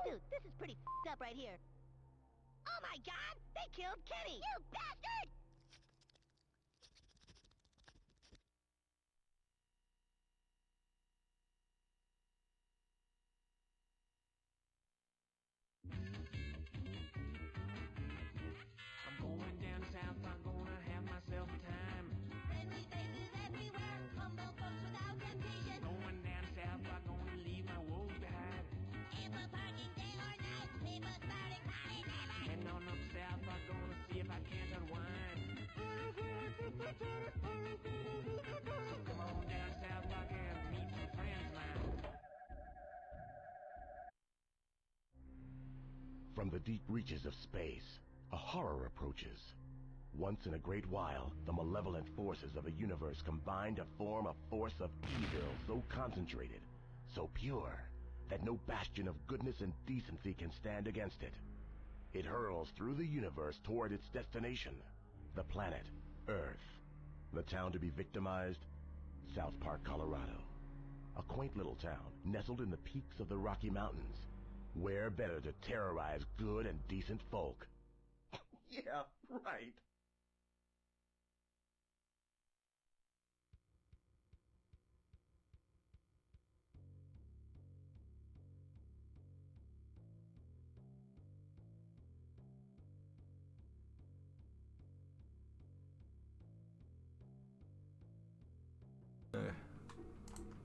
Dude, this is pretty f***ed up right here. Oh my god! They killed Kenny! You bastard! I'm going down south, I'm gonna have myself a time. Friendly faces everywhere, humble folks without temptation. Going down south, I'm gonna leave my woes behind. Ample parking day or night, people spouting party neighbors. Heading on up south, I'm gonna see if I can't unwind. So come on down south, I can meet some friends of mine. From the deep reaches of space, a horror approaches. Once in a great while, the malevolent forces of a universe combine to form a force of evil so concentrated, so pure, that no bastion of goodness and decency can stand against it. It hurls through the universe toward its destination, the planet Earth. The town to be victimized? South Park, Colorado. A quaint little town nestled in the peaks of the Rocky Mountains. Where better to terrorize good and decent folk? Yeah, right.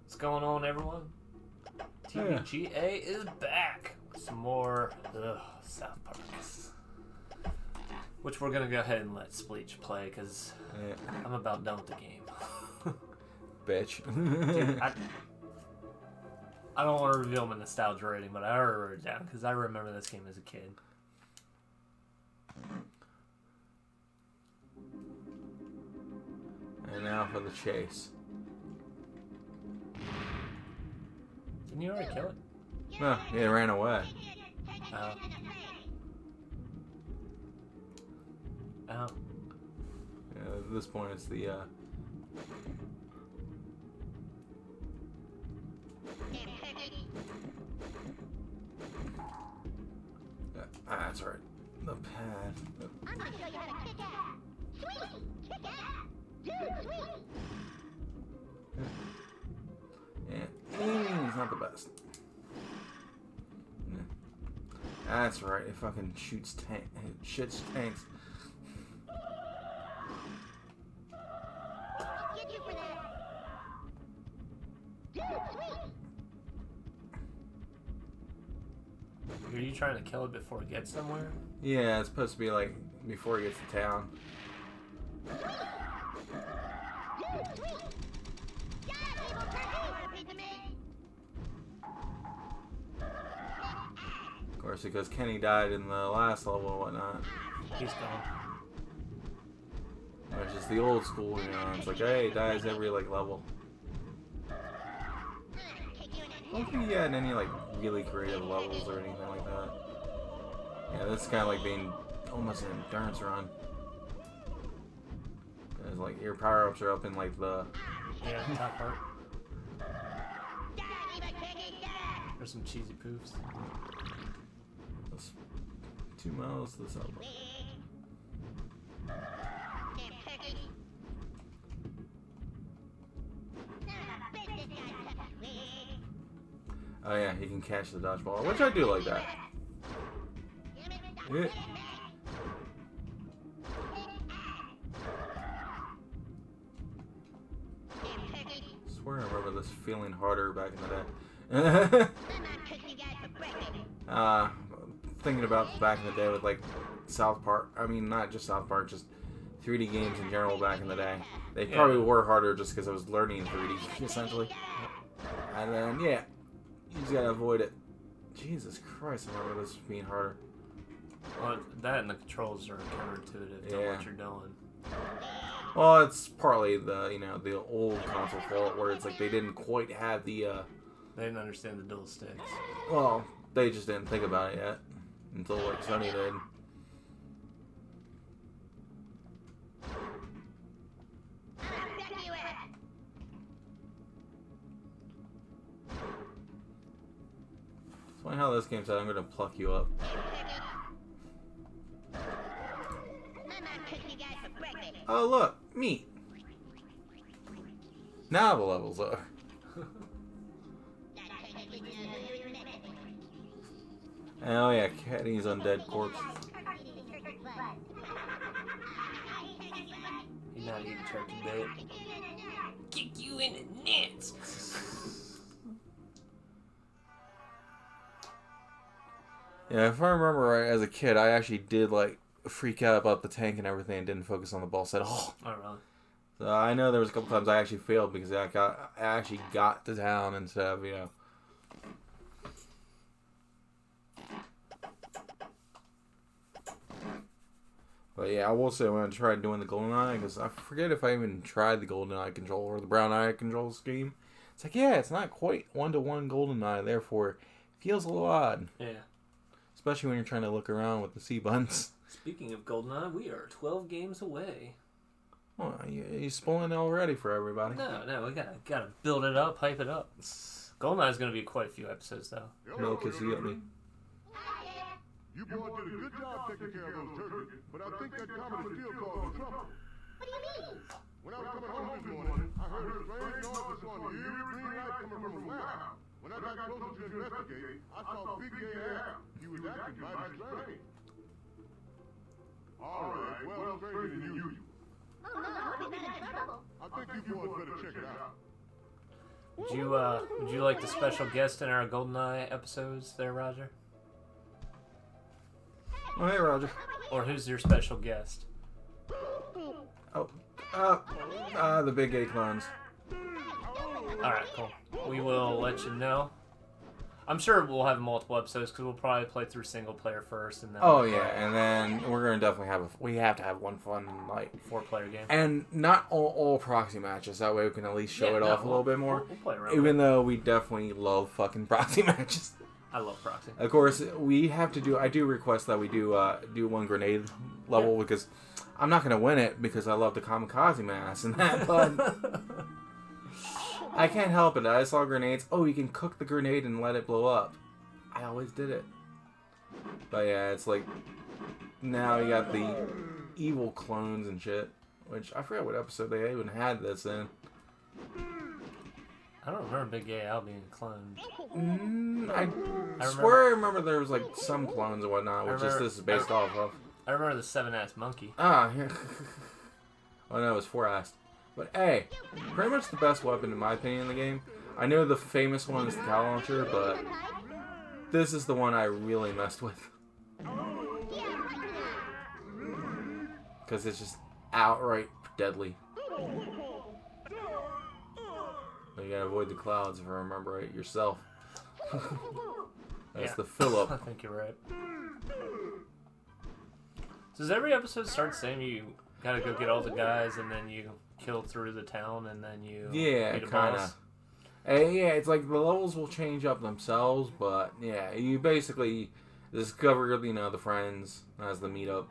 What's going on, everyone? TVGA is back with some more South Park, which we're gonna go ahead and let Spleech play because I'm about done with the game. Bitch. Dude, I don't want to reveal my nostalgia rating, but I already wrote it down because I remember this game as a kid. And now for the chase. Didn't you already kill it? No, it ran away. Oh. Oh. Yeah, at this point, it's the that's right. The pad. I'm gonna show you how to kick ass. Sweet! Kick ass! Dude, sweet! Yeah, aiming's not the best. Yeah. That's right. It fucking shoots shits tanks. Get you for that! Dude, sweet! Are you trying to kill it before it gets somewhere? Yeah, it's supposed to be like before it gets to town. Dude, sweet! Yeah, people turkey! Want a piece of me? Of course, because Kenny died in the last level and whatnot. He's gone. Which is the old school, you know. It's like, hey, it dies every like level. I don't think he had any like really creative levels or anything like that. Yeah, this is kind of like being almost an endurance run. It's like your power-ups are up in like the top part. There's some cheesy poofs. 2 miles to the south. Oh yeah, he can catch the dodgeball, which I do like that. Yeah. Swear I remember this feeling harder back in the day. Thinking about back in the day with like South Park. I mean, not just South Park, just 3D games in general back in the day. They probably were harder just because I was learning 3D essentially. And then yeah, you just gotta avoid it. Jesus Christ, I remember this being harder. Well, that and the controls are counterintuitive to what you're doing. Well, it's partly the the old console fault where it's like they didn't quite have the They didn't understand the dual sticks. well, they just didn't think about it yet until like Sony did. funny how this game said I'm gonna pluck you up. I'm not cooking you guys for breakfast. Oh look, meat. Now the levels are. Oh yeah, Kenny's undead corpse. You're not eating turkey bait. Kick you in the nuts. Yeah, if I remember right, as a kid, I actually did like freak out about the tank and everything, and didn't focus on the boss at all. Oh really? So I know there was a couple times I actually failed because I actually got to town instead of, you know. But yeah, I will say when I tried doing the GoldenEye, because I forget if I even tried the GoldenEye control or the Brown Eye control scheme. It's like, yeah, it's not quite 1-to-1 GoldenEye, therefore it feels a little odd. Yeah. Especially when you're trying to look around with the C buttons. Speaking of GoldenEye, we are 12 games away. Well, you spoiling it already for everybody. No, we gotta build it up, hype it up. GoldenEye's gonna be quite a few episodes though. No, because you got me. You boys did a good job taking care of those turkeys, but I think that comet is still causing trouble. What do you mean? When I was coming home this morning, I heard a strange noise and saw an eerie green light coming from the warehouse. When I got closer to investigate, I saw Big Gay Al. He was acting mighty strange. All right, well, stranger than usual. Oh no, I hope he's not in trouble. I think you boys better check it out. Would you like the special guest in our GoldenEye episodes there, Roger? Oh, hey, Roger. Or who's your special guest? Oh, the Big Gay clones. Alright, cool. We will let you know. I'm sure we'll have multiple episodes because we'll probably play through single player first, and then Oh yeah, and then we're gonna definitely we have to have one fun like 4-player game. and not all proxy matches. That way we can at least show it off a little bit more. We'll play around. Even with it. though we definitely love fucking proxy matches. I love proxy. Of course, we have to do. I do request that we do one grenade level because I'm not gonna win it because I love the kamikaze mass and that, but I can't help it. I saw grenades. Oh, you can cook the grenade and let it blow up. I always did it. But yeah, it's like now you got the evil clones and shit. Which I forgot what episode they even had this in. I don't remember Big Gay Al being cloned. I swear I remember there was like some clones and whatnot, which this is based off of. I remember the 7-ass monkey. Ah, yeah. Oh no, it was 4-assed. But hey, pretty much the best weapon in my opinion in the game. I know the famous one is the cow launcher, but this is the one I really messed with. Because it's just outright deadly. But you gotta avoid the clouds if I remember right yourself. That's the fill-up. I think you're right. Does every episode start saying you gotta go get all the guys and then you kill through the town and then you beat a kind boss? of. Yeah, it's like the levels will change up themselves, but yeah, you basically discover, you know, the friends as the meetup.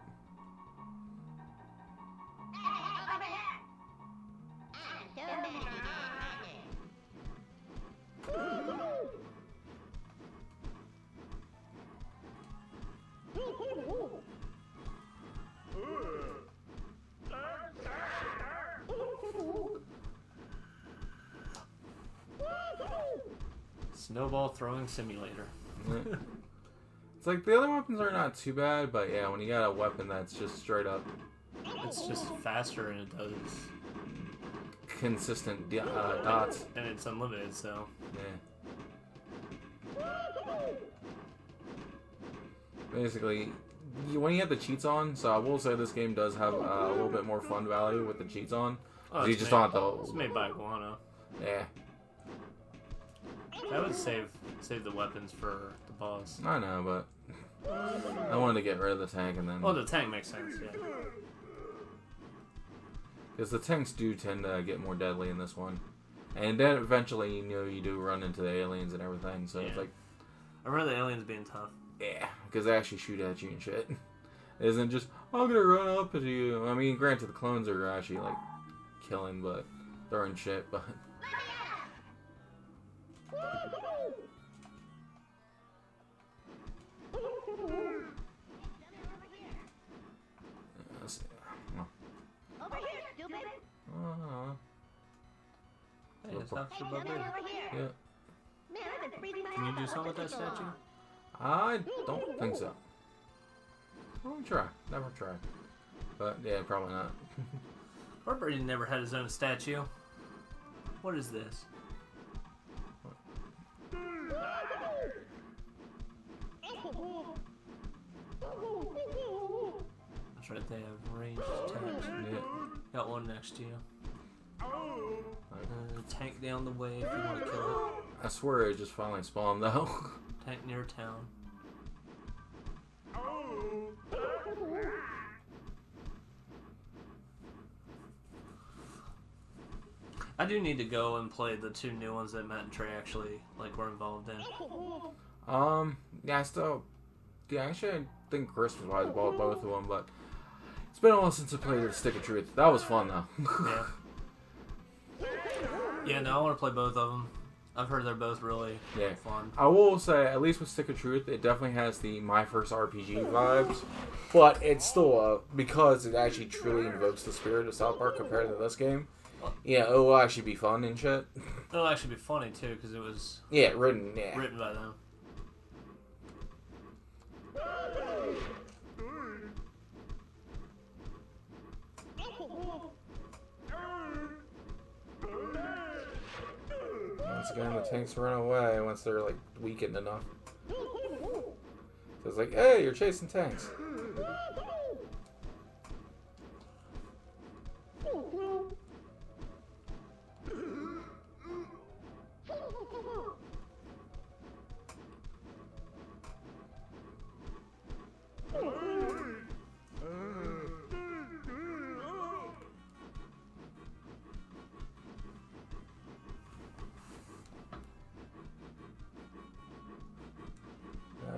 Snowball throwing simulator. It's like the other weapons are not too bad, but yeah, when you got a weapon that's just straight up It's just faster and it does. consistent dots. And it's unlimited, so. Yeah. Basically, when you have the cheats on, so I will say this game does have a little bit more fun value with the cheats on. Oh, You it's just made- don't have It's to. made by Guano. Yeah, I would save the weapons for the boss. I know, but I wanted to get rid of the tank and then. Well, the tank makes sense, yeah. Because the tanks do tend to get more deadly in this one. And then eventually, you know, you do run into the aliens and everything, so it's Yeah. like, I remember the aliens being tough. yeah, because they actually shoot at you and shit. It isn't just, I'm gonna run up to you. I mean, granted, the clones are actually, like, killing, but throwing shit, but. Park. South Suburb. Nothing over here. Yeah. Man, I've been freezing my Can you ass do off. something with What's that taking so statue? long? I don't think so. Let me try. Never tried. But yeah, probably not. Burberry never had his own statue. What is this? That's right, they have ranged tanks. Yeah. Got one next to you. Tank down the way if you want to kill I swear it just finally spawned though. it. Tank near town. I do need to go and play the 2 new ones that Matt and Trey actually were involved in. Yeah, actually, I think Chris was wise about both of them, but it's been a while since I played the Stick of Truth. That was fun though. Yeah. Yeah, no, I want to play both of them. I've heard they're both really Yeah. fun. I will say, at least with Stick of Truth, it definitely has the My First RPG vibes, but it's still because it actually truly invokes the spirit of South Park compared to this game. Yeah, it will actually be fun and shit. It'll actually be funny too because it was Yeah, written by them. Once again, the tanks run away once they're weakened enough. So it's like, hey, you're chasing tanks.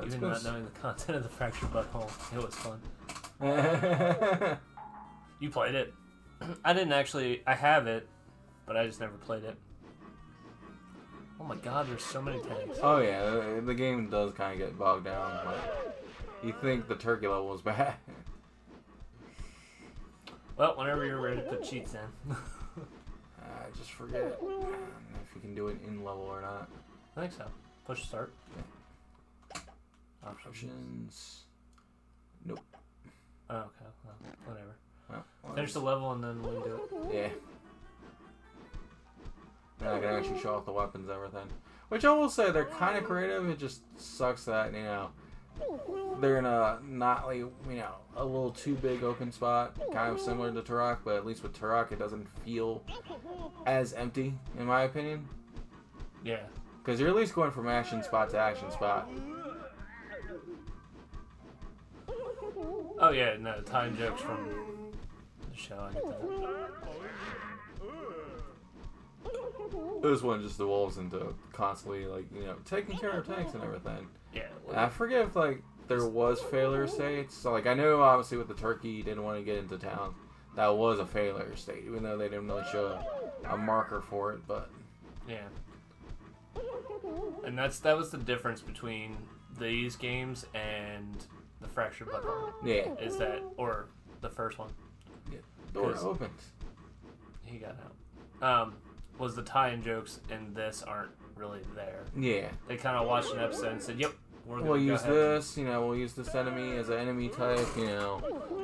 Even not knowing the content of the Fractured Butthole, it was fun. You played it? I didn't actually. I have it, but I just never played it. Oh my god, there's so many tanks. Oh yeah, the game does kind of get bogged down. But you think the turkey level is bad? Well, whenever you're ready to put cheats in. I just forget if you can do it in level or not. I think so. Push start. Options. Nope. Oh, okay. Well, whatever. Well, Finish the level and then we do it. Yeah. Then I can actually show off the weapons and everything. Which I will say, they're kind of creative. It just sucks that, they're in a not a little too big open spot. Kind of similar to Turok, but at least with Turok, it doesn't feel as empty, in my opinion. Yeah. Because you're at least going from action spot to action spot. Oh yeah, no, time jokes from the show. I get that. This one just evolves into constantly, taking care of tanks and everything. Yeah. And I forget if, there was failure states. So, I know, obviously, with the turkey, you didn't want to get into town. That was a failure state, even though they didn't really show a marker for it, but... Yeah. And that was the difference between these games and the Fractured Butthole. Yeah. Is that, or the first one. Yeah. Door opened. He got out. Was the tie-in jokes in this aren't really there. Yeah. They kind of watched an episode and said, yep, we'll use this, we'll use this enemy as an enemy type, we'll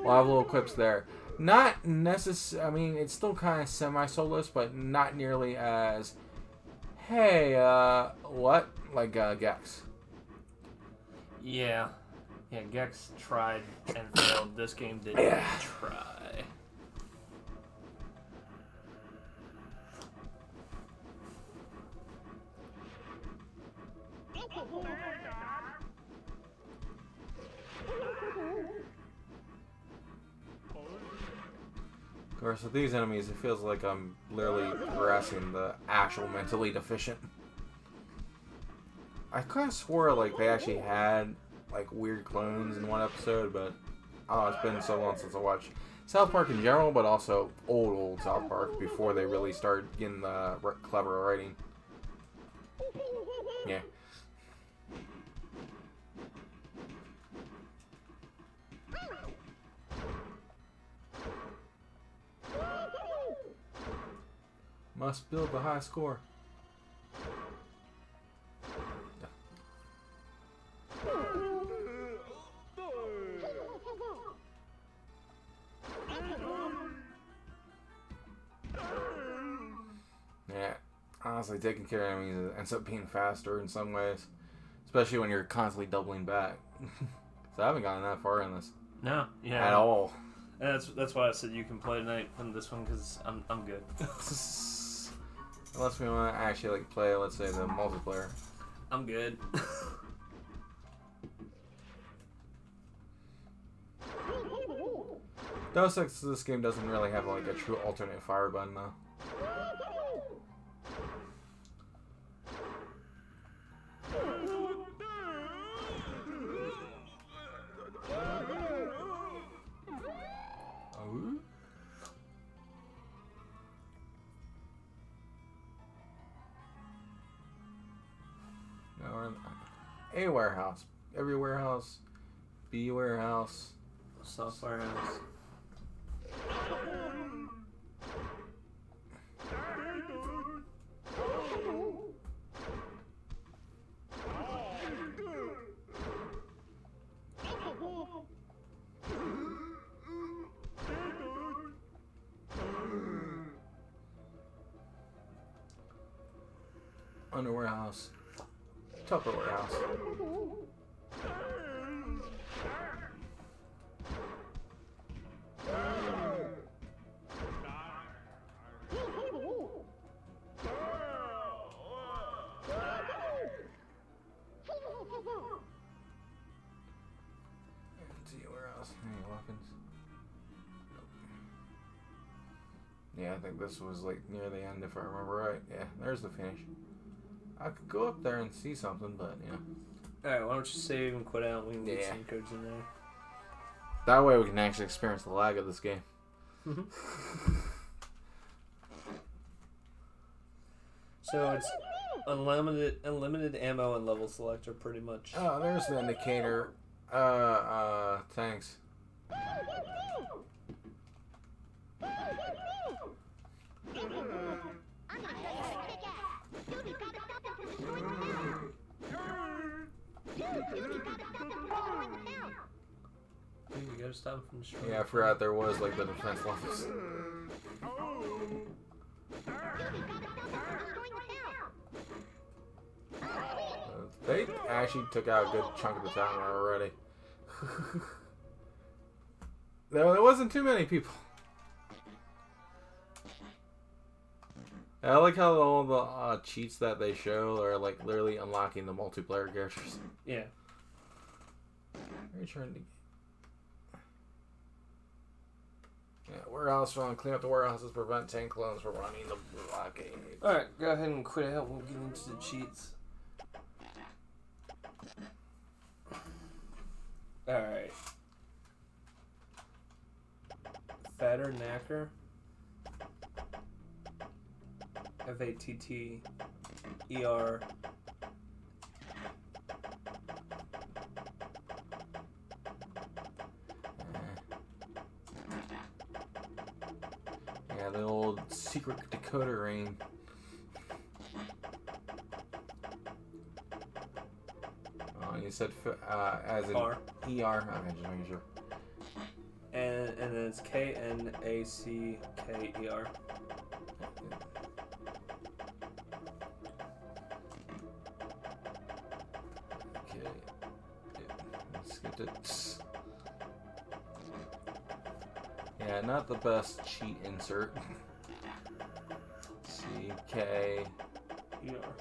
have little clips there. Not necessarily, I mean, it's still kind of semi-soulless, but not nearly as, hey, what? Like, Gex. Yeah. Yeah, Gex tried and failed. This game didn't try. Of course, with these enemies, it feels like I'm literally harassing the actual mentally deficient. I kind of swore, they actually had, weird clones in one episode, but, it's been so long since I watched South Park in general, but also old South Park, before they really started getting the clever writing. Yeah. Must build the high score. honestly, taking care of enemies ends up being faster in some ways. Especially when you're constantly doubling back. So I haven't gotten that far in this. No, yeah. At all. And that's why I said you can play tonight from this one, because I'm good. Unless we want to actually like play, let's say, the multiplayer. I'm good. Deus Ex, this game doesn't really have like a true alternate fire button though. Oh. No, we're in a warehouse. Every warehouse. B warehouse. Software house. Under warehouse. Tupper warehouse. Let's see where else. Any weapons? Nope. Yeah, I think this was like near the end if I remember right. Yeah, there's the finish. I could go up there and see something, but yeah. Alright, why don't you save and quit out and we can get Yeah. some codes in there. That way we can actually experience the lag of this game. So it's unlimited ammo and level selector pretty much. Oh, there's the indicator. Thanks. I'm gonna show you how to kick ass. Dude, we've got to stop them from destroying the town. Dude, we've got to stop them from destroying the town. Dude, we gotta stop him from destroying. Yeah, I forgot there was like the defense levels. Dude, we've got to stop them from destroying the town. They actually took out a good chunk of the town already. There wasn't too many people. I like how all the cheats that they show are like literally unlocking the multiplayer characters. Yeah. Return to... Yeah, warehouse run. Clean up the warehouses. Prevent tank clones from running the blockade. Alright, go ahead and quit out. We'll get into the cheats. Alright. Fatter Knacker. F-A-T-T-E-R. Yeah, the old secret decoder ring. Oh, you said as in R. E-R. Okay, just making sure. And then it's K-N-A-C-K-E-R. Okay. Let's get it. Yeah, not the best cheat insert. C-K. E-R.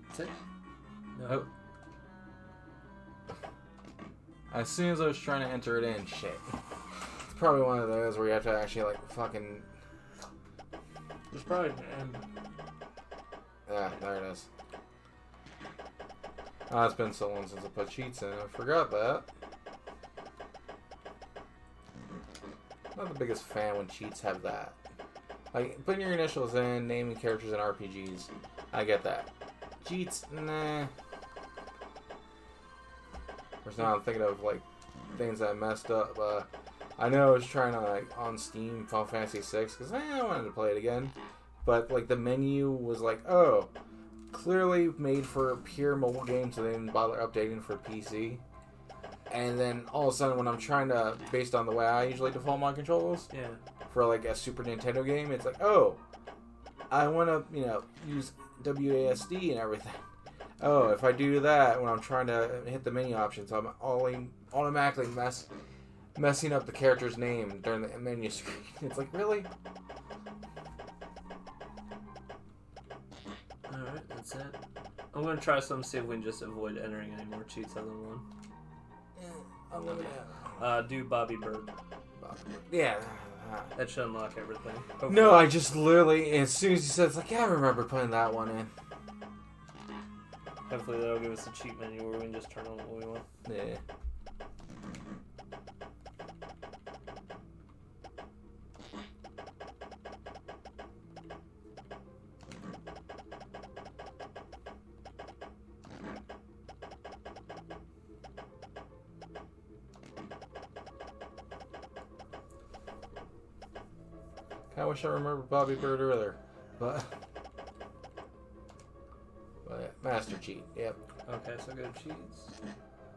That's it? No. Oh. As soon as I was trying to enter it in, shit. It's probably one of those where you have to actually, like, fucking... There's probably an M. Yeah, there it is. Oh, it's been so long since I put cheats in. I forgot that. Not the biggest fan when cheats have that. Like, putting your initials in, naming characters in RPGs. I get that. Cheats, nah. First now I'm thinking of, like, things that I messed up. I know I was trying to, like, on Steam, Final Fantasy VI, because I wanted to play it again. But, like, the menu was like, oh, clearly made for pure mobile games, so they didn't bother updating for PC. And then all of a sudden, when I'm trying to, based on the way I usually default my controls, Yeah. for like a Super Nintendo game, it's like, oh, I want to, use WASD and everything. Oh, if I do that when I'm trying to hit the menu options, I'm automatically messing up the character's name during the menu screen. It's like, really? Alright, that's it. I'm gonna try some, see if we can just avoid entering any more cheats other than one. I'm looking at Do Bobby Bird. Yeah. That should unlock everything. Hopefully. No, I just literally, as soon as you said, it's like, yeah, I remember putting that one in. Hopefully that'll give us a cheat menu where we can just turn on what we want. Yeah. I wish I remembered Bobby Bird earlier, but yeah, Master Cheat, yep. Okay, so go to cheats.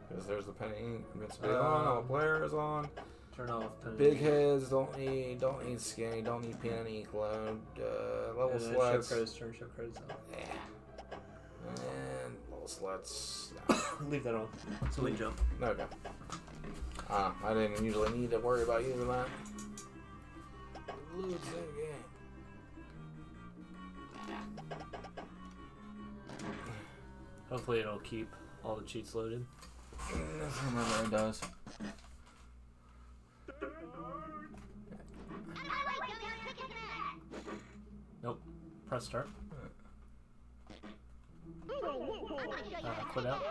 Because there's the penny ink, invincibility on, all the players on. Turn off penny. Big heads don't need skinny, don't need pin and ink load. Level sluts. Show credits, show credits on. Yeah. And level sluts. Leave that on. So we jump. Okay. I didn't usually need to worry about using that. Lose that game. Hopefully it'll keep all the cheats loaded. I remember it does. Nope. Press start. Quit out.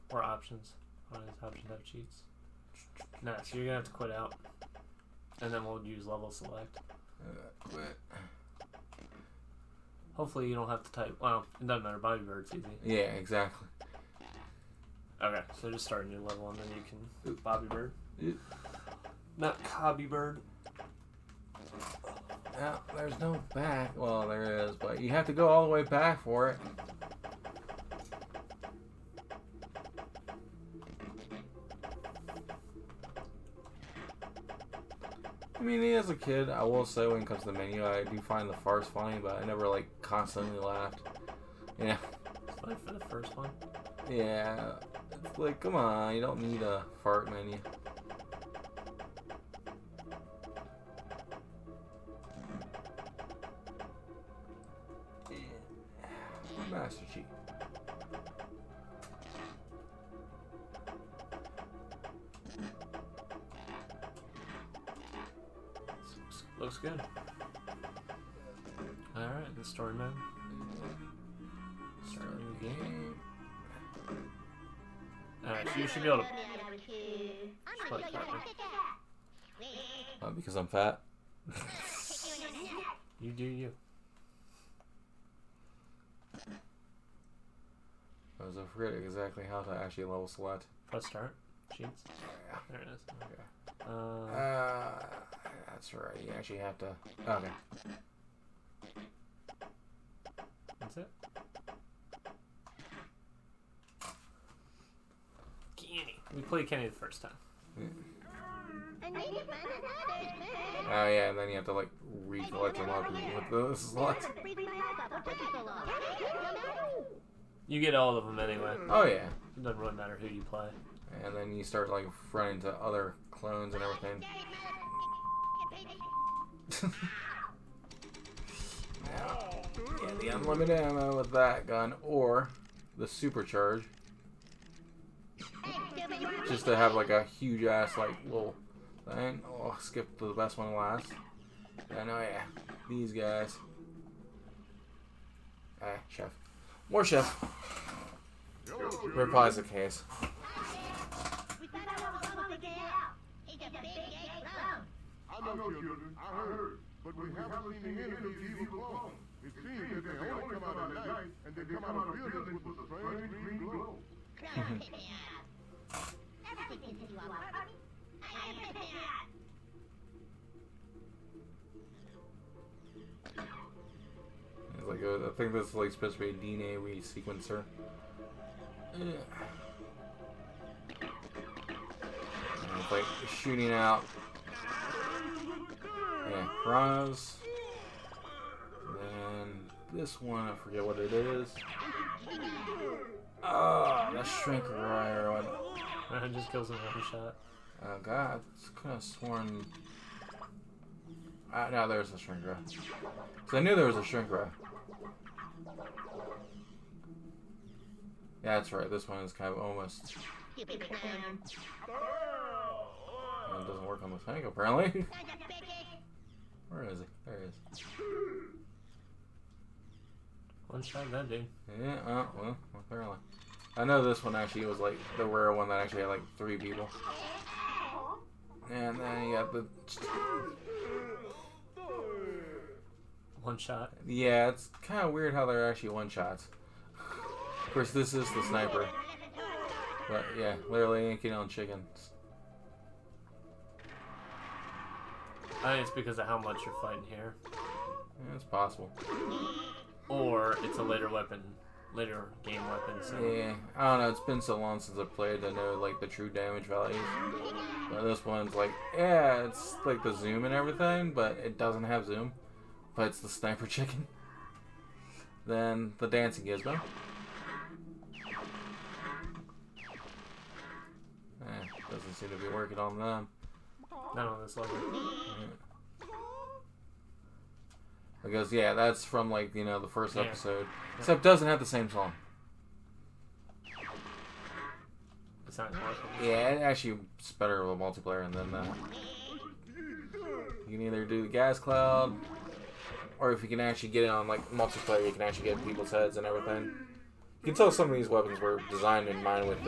Or options. One of these options have cheats. Nah, so you're gonna have to quit out. And then we'll use level select. Quit. Hopefully you don't have to type. Well, it doesn't matter. Bobby Bird's easy. Yeah, exactly. Okay, so just start a new level and then you can. Bobby Bird. Oop. Not Cobby Bird. Now, there's no back. Well, there is, but you have to go all the way back for it. I mean, as a kid, I will say when it comes to the menu, I do find the farts funny, but I never, like, constantly laughed. Yeah. It's funny for the first one. Yeah. It's like, come on, you don't need a fart menu. Master Chief. Looks good. Alright, the story mode. Start a new game. Alright, so you should be able to play partner. Because I'm fat. You do you. I forget exactly how to actually level select. Press start. Cheats. Yeah. There it is. Okay. That's right. You actually have to. Okay. That's it. Kenny. We played Kenny the first time. Oh yeah, and then you have to like recollect them up with those slots. You get all of them anyway. Oh yeah. It doesn't really matter who you play. And then you start like running into other clones and everything. Now, yeah, the unlimited ammo with that gun or the supercharge, just to have like a huge ass like little thing. Oh, I'll skip to the best one last. And oh yeah, these guys. Chef. More chef. Replies the case. I know, children. I heard. But we haven't seen the end of these evil clones. It seems that they only come out at night, and they come out of buildings with a strange green glow. It's like like I think this is like supposed to be a DNA resequencer. And it's like shooting out. Yeah, piranhas. And this one, I forget what it is. Oh, that shrinker rider one. It just kills him one shot. Oh god, I could have sworn. No, there's a shrink ray. Because I knew there was a shrink ray. Yeah, that's right. This one is kind of almost. Stupid clown. It doesn't work on the tank, apparently. Where is he? There he is. One shot that dude. Yeah, well, apparently. I know this one actually was like the rare one that actually had like 3 people. And then you got the. One shot. Yeah, it's kind of weird how they're actually one shots. Of course, this is the sniper. But yeah, literally ain't killing chickens. I think it's because of how much you're fighting here. Yeah, it's possible. Or it's a later weapon, later game weapon. So Yeah, I don't know. It's been so long since I played to know like the true damage values. But this one's like, yeah, it's like the zoom and everything, but it doesn't have zoom. But it's the sniper chicken. Then the dancing gizmo. Doesn't seem to be working on them. not on this level. Yeah. Because yeah, that's from like the first Yeah. episode. Yeah. Except it doesn't have the same song. It's not working. Yeah, it actually it's better with multiplayer, and then you can either do the gas cloud, or if you can actually get it on like multiplayer, you can actually get people's heads and everything. You can tell some of these weapons were designed in mind with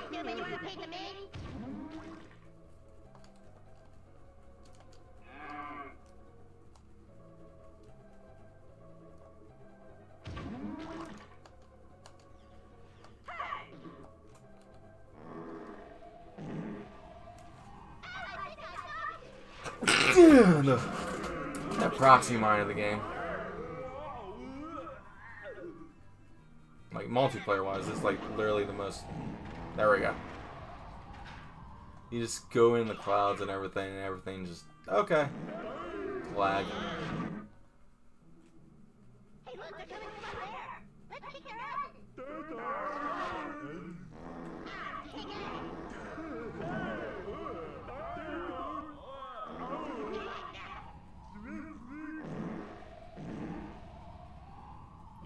Stupid, you wanna pay to me? that proxy mine of the game. Like multiplayer wise, it's like literally the most. There we go. You just go in the clouds and everything just okay. Lag. Hey, look, they're coming from up there. Let's kick their ass.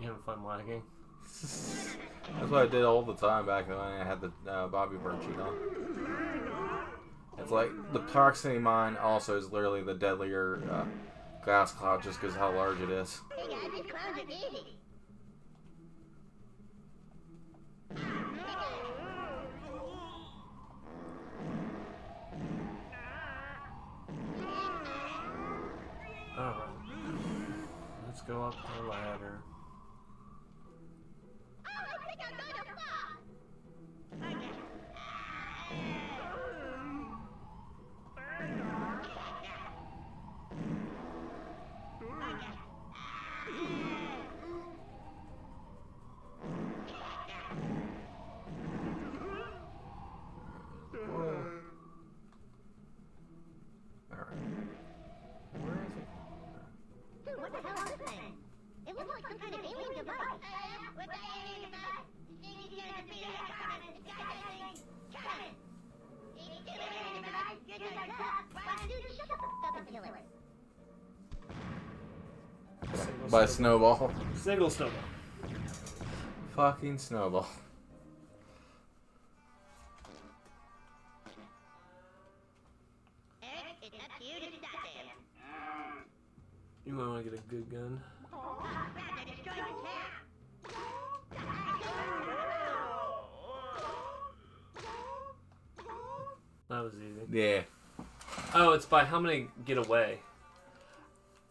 You having fun lagging? That's what I did all the time back when I had the Bobby Bird cheat on. It's like the proximity mine also is literally the deadlier glass cloud just because how large it is. Hey guys, these clowns are easy. Alright. Let's go up the ladder. Oh, I think I'm going to fall. Alright. Dude, what the hell is this thing? It looks like some kind of alien device. What the alien device? He's gonna be a common skydiving cannon. He's an alien device. You're just tough. Why don't you shut the f*** up and kill it? By Snowball. Single snowball. Fucking Snowball. Eric, it's up to you to stop him. You might want to get a good gun. Oh, crap, they're destroying the town. That was easy. Yeah. Oh, it's by how many get away.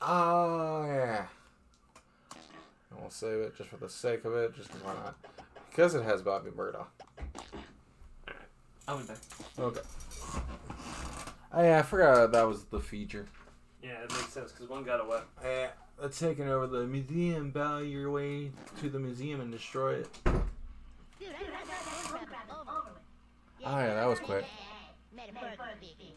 Oh, yeah. And we'll save it just for the sake of it, just why not? Because it has Bobby Murdoch. I'll be back. Okay. Oh, yeah, I forgot that was the feature. Yeah, it makes sense because one got away. That's taking over the museum. Bow your way to the museum and destroy it. Dude, I got that one crap over with. Oh, yeah, that was quick. Metaphorically speaking.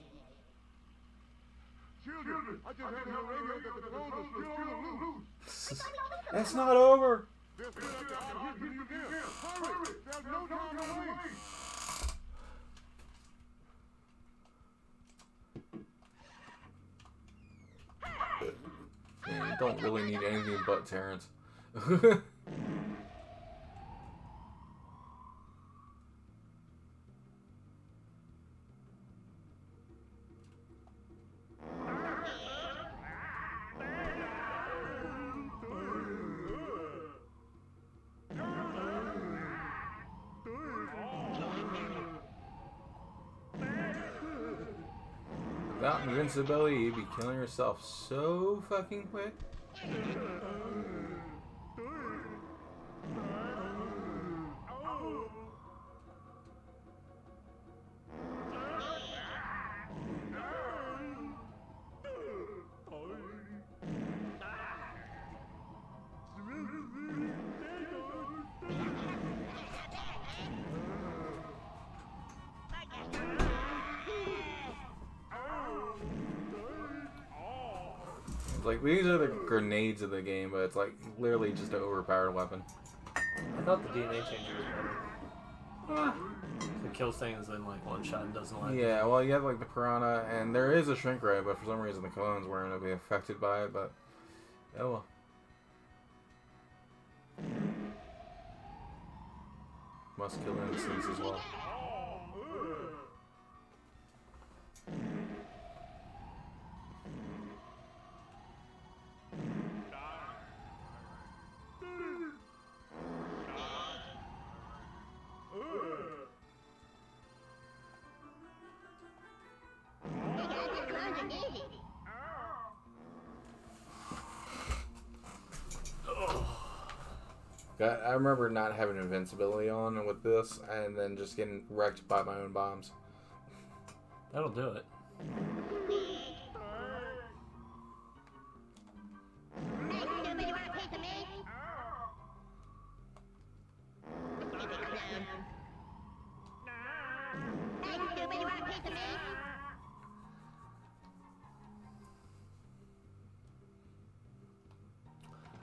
Children, I just had to radio that the clones are still on the loose. It's not over. They're still at the Art History Museum. Hurry! There's no time to waste. Man, you don't really need anything but Terrence. Without invincibility, you'd be killing yourself so fucking quick. Like, these are the grenades of the game, but it's like literally just an overpowered weapon. I thought the DNA changer was better. It kills things in like one shot and doesn't like. Yeah, well, you have like the piranha, and there is a shrink ray, but for some reason the clones weren't going to be affected by it, but oh well. Must kill innocents as well. I remember not having invincibility on with this, and then just getting wrecked by my own bombs. That'll do it.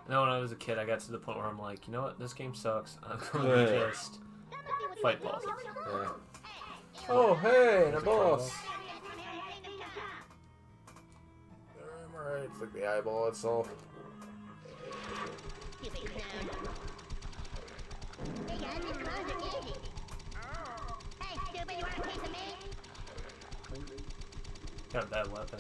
Now, when I was a kid, I got to the point where I'm like, you know what, this game sucks. I'm going to just fight bosses. Yeah. Oh, hey, and a boss. Alright, it's like the eyeball itself. Got a bad weapon.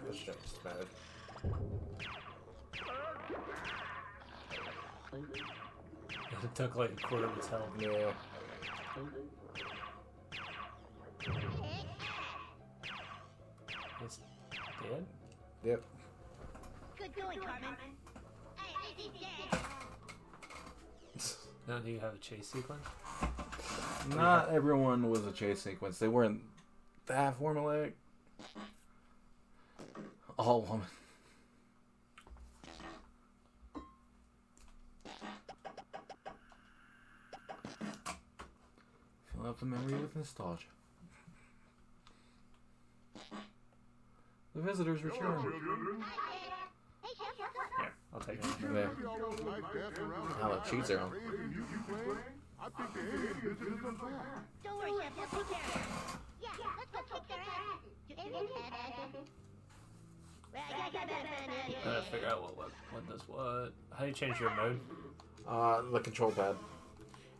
This shit's bad. It took like a quarter of its health. Yeah. It's dead? Yep. Good going, Carmen. Hey, he's dead. Now, do you have a chase sequence? Not everyone was a chase sequence. They weren't that formulaic. All woman. Fill up the memory with nostalgia. The visitors return. Here, I'll take it. Yeah. How the cheats are on. I think the alien visited them back. Don't worry, Chef. We'll take care of it. Yeah, let's go kick their asses. Do aliens have asses? Well, I guess I better find out I gotta figure out what does what. How do you change your mode? The control pad.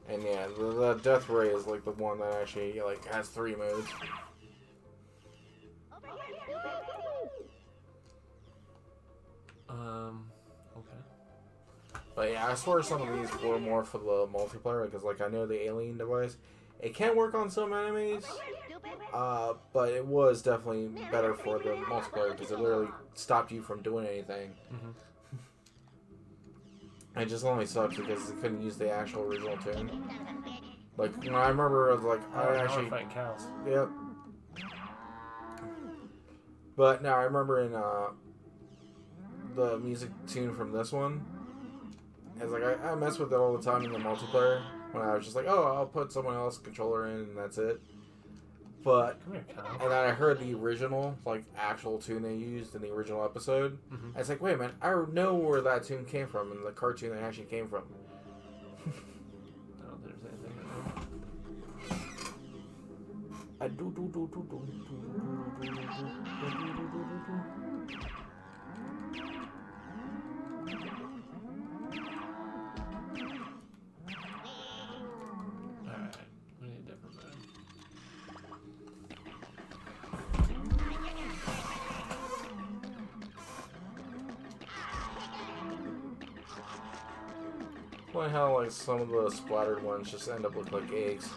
And yeah, the death ray is like the one that actually like has 3 modes. Over here, stupid. Okay. But yeah, I swear some of these were more for the multiplayer because like I know the alien device, it can work on some enemies, But it was definitely better for the multiplayer because it literally stopped you from doing anything. It just only sucked because they couldn't use the actual original tune. Like, when I remember, I was like, I actually... fighting cows. Yep. But now I remember in the music tune from this one, it's like I mess with it all the time in the multiplayer when I was just like, oh, I'll put someone else's controller in and that's it. But Come here, cow. and then I heard the original, like actual tune they used in the original episode. I was like, wait a minute, I know where that tune came from and the cartoon it actually came from. I don't think there's anything in there. I do. Alright, we need a different mode. Funny how like some of the splattered ones just end up looking like eggs.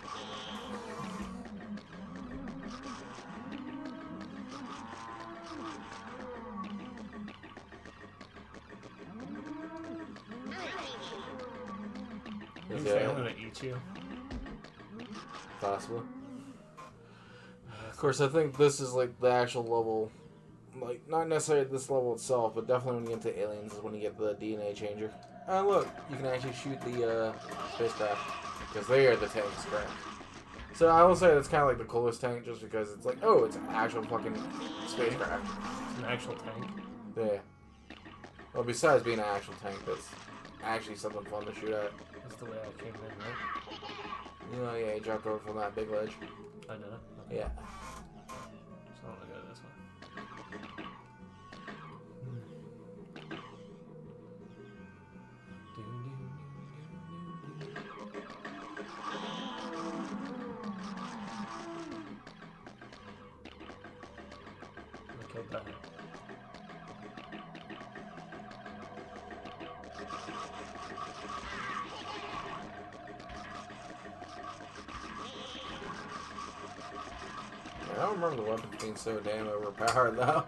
You think I'm gonna eat you? Possibly. Of course, I think this is like the actual level, like not necessarily this level itself, but definitely when you get into aliens is when you get the DNA changer. Oh look, you can actually shoot the spacecraft because they are the tanks, correct? So I will say that's kind of like the coolest tank, just because it's like, oh, it's an actual fucking spacecraft. It's an actual tank. Yeah. Well, besides being an actual tank, that's actually something fun to shoot at. That's the way I came in, right? You know, yeah, you dropped over from that big ledge. I did it. Okay. Yeah. So I'm gonna go this way. I killed that. I don't remember the weapons being so damn overpowered though.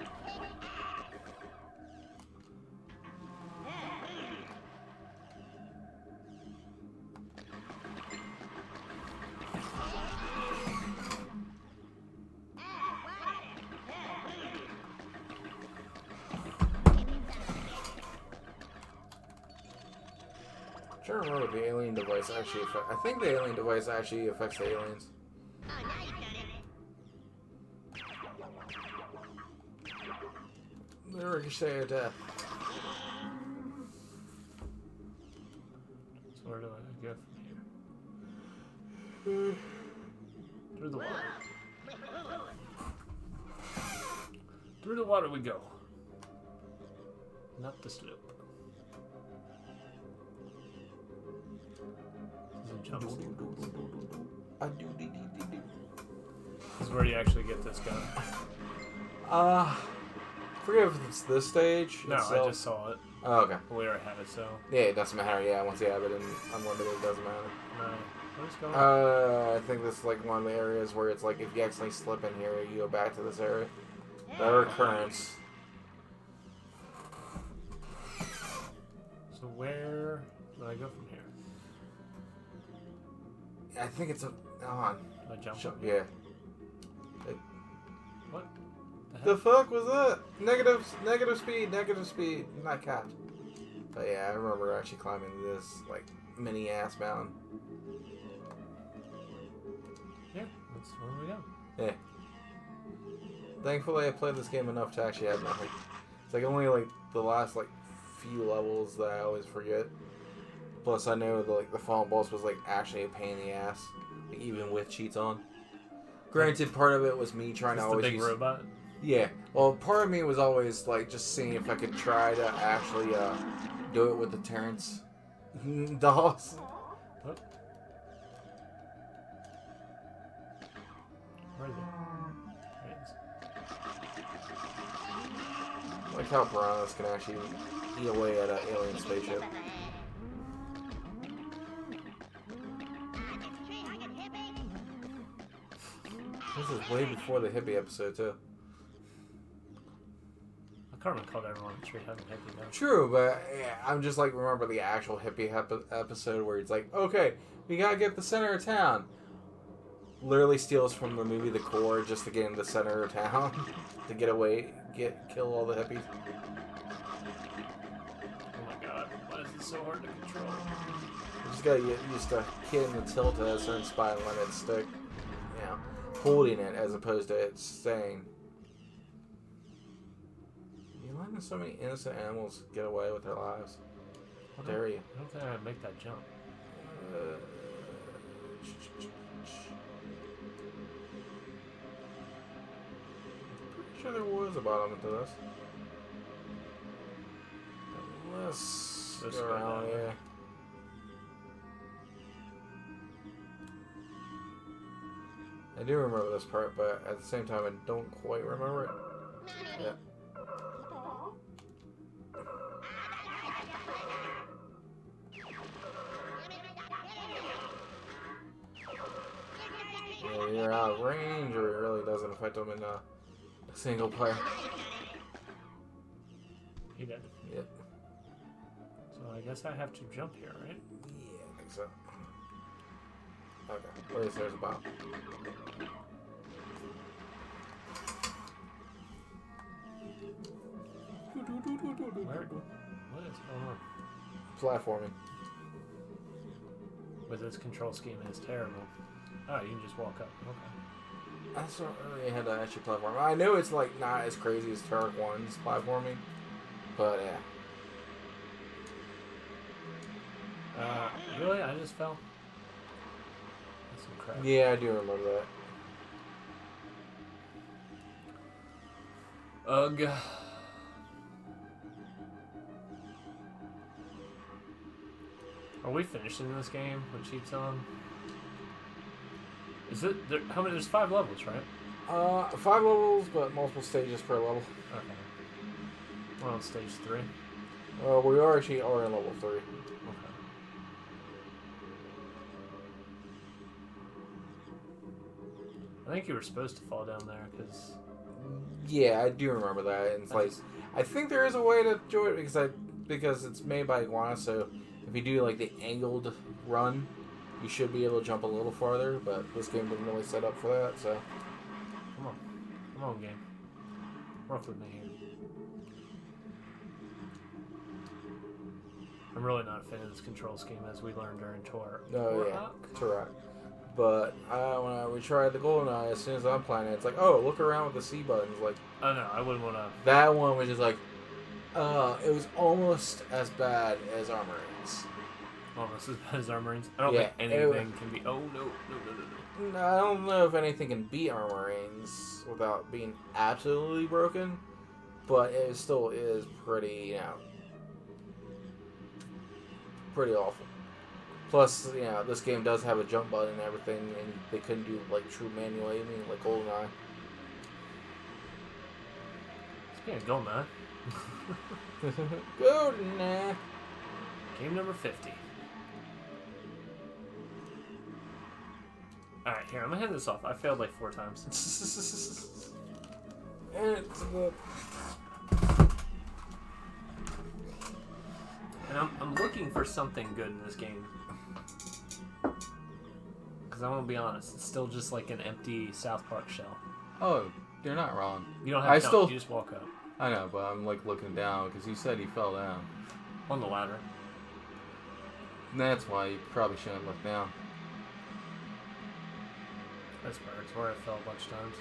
I'm trying to remember what the alien device actually affects. I think the alien device actually affects the aliens. Oh, now you've done it. The ricochet of death. So where do I go from here? Through the water. Through the water we go. Not the slope. This is a jump sequence. This is where you actually get this gun. Forget if it's this stage. No, itself. I just saw it. Oh, okay. We already have it, so. Yeah, it doesn't matter. Yeah, once you have it in unlimited, it doesn't matter. No. Where's going? I think this is like one of the areas where it's like if you accidentally slip in here, you go back to this area. There are currents. So where do I go from here? I think it's a. Hold on. Do I jump? Yeah. What? The fuck was that? Negative speed. Not capped. But yeah, I remember actually climbing this like mini ass mountain. Yeah, that's where we go. Yeah. Thankfully, I played this game enough to actually have nothing. It's like only like the last like few levels that I always forget. Plus, I know the final boss was like actually a pain in the ass, like, even with cheats on. Granted, part of it was me trying to Is this always the big use. robot? Yeah. Well, part of me was always like just seeing if I could try to actually do it with the Terrence dolls. What? Where is it? There it is. Like how piranhas can actually eat away at an alien spaceship. This is way before the hippie episode, too. Carmen called everyone a tree hugging hippie now. True, but yeah, I'm just like, remember the actual hippie episode where it's like, okay, we gotta get the center of town. Literally steals from the movie The Core just to get in the center of town to get away, kill all the hippies. Oh my god, why is it so hard to control? You just gotta get used to hitting the tilt at a certain spot and letting it stick. You know, holding it as opposed to it staying. You're letting so many innocent animals get away with their lives. How dare you? I don't think I'd make that jump. Pretty sure there was a bottom to this. Let's Let's go go around down. here. I do remember this part, but at the same time, I don't quite remember it. Yeah. Yeah, you're out of range, or it really doesn't affect them in a single player. He did. Yep. So I guess I have to jump here, right? Yeah, I think so. Okay, what is there's a bomb? Where? What is going on? Platforming. With this control scheme, it's terrible. Oh, you can just walk up. Okay. That's not really had to actually platform. I know it's like not as crazy as Turok 1's platforming, but yeah. Really? I just fell? That's some crap. Yeah, I do remember that. Ugh. Are we finishing this game with cheats on? Is it there, how many? There's 5 levels, right? 5 levels, but multiple stages per level. Okay. We're on stage 3. We actually are in level 3. Okay. I think you were supposed to fall down there because. Yeah, I do remember that. And it's like, I think there is a way to do it because it's made by Iguana. So if you do like the angled run, you should be able to jump a little farther. But this game didn't really set up for that. So Come on, game. Work with me here. I'm really not a fan of this control scheme, as we learned during tour. no, yeah, correct. But when we tried the GoldenEye, as soon as I'm playing it, it's like, oh, look around with the C buttons. Like Oh no, I wouldn't want to. that one was just like, it was almost as bad as Armorings. Almost as bad as Armorings. I don't Yeah, think it anything can be. Oh no. No, I don't know if anything can beat Armorings without being absolutely broken, but it still is pretty, pretty awful. Plus, this game does have a jump button and everything, and they couldn't do like true manual aiming like GoldenEye. Speaking of GoldenEye, GoldenEye. game number 50. Alright, here, I'm gonna hand this off. I failed like 4 times. It's the And I'm looking for something good in this game. Because I'm gonna be honest, it's still just like an empty South Park shell. Oh, you're not wrong. You don't have to jump, you just walk up. I know, but I'm like looking down because you said he fell down. On the ladder. And that's why you probably shouldn't look down. That's where I fell a bunch of times.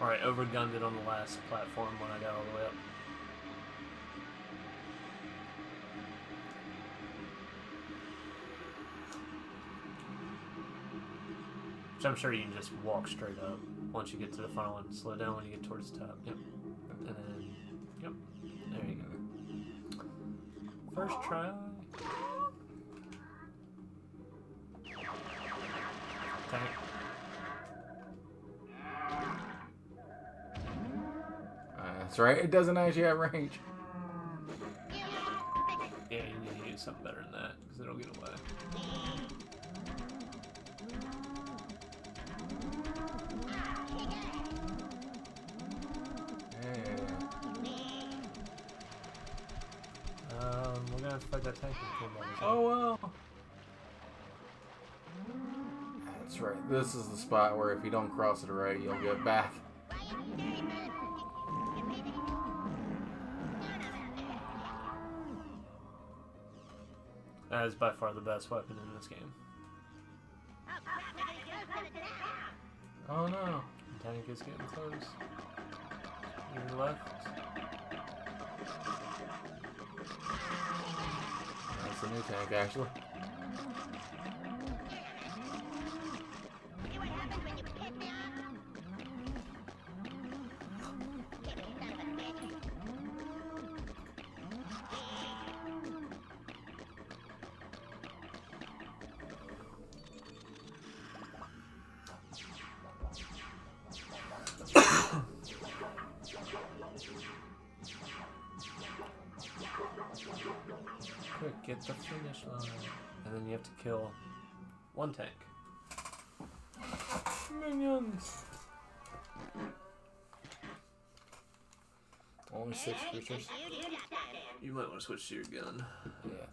Or I overgunned it on the last platform when I got all the way up. Which I'm sure you can just walk straight up once you get to the final one. Slow down when you get towards the top. Yep. And then, yep. There you go. First try. Tank. That's right. It doesn't actually have range. Yeah, you need to use something better than that because it'll get away. We're gonna have to fight that tank with 2 members. Oh well. That's right. This is the spot where if you don't cross it right, you'll get back. That is by far the best weapon in this game. Oh no. The tank is getting close. Your left. That's a new tank, actually. Quick, get the finish line. And then you have to kill 1 tank. Minions! Only 6 creatures? You might want to switch to your gun. Yeah.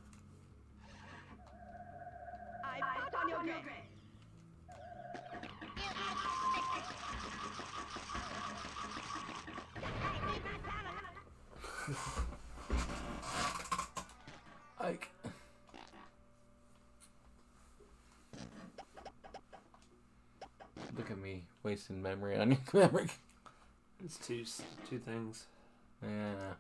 Ike. Look at me wasting memory on your memory. It's two things. Yeah.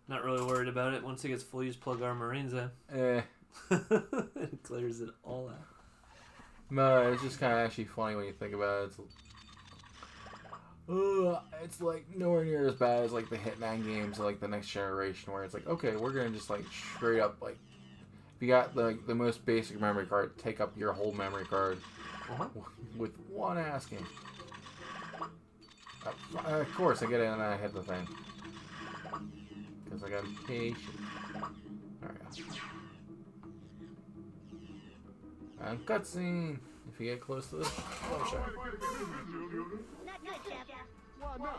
Not really worried about it. Once it gets full, you just plug our Marines in. It clears it all out. No, it's just kind of actually funny when you think about it. It's like nowhere near as bad as like the Hitman games of like the next generation, where it's like, okay, we're gonna just like straight up like, if you got the most basic memory card, take up your whole memory card with one asking. Of course, I get it and I hit the thing because I got impatient. There we go. And cutscene. If you get close to this, oh sure. Not good, Chef. Why not?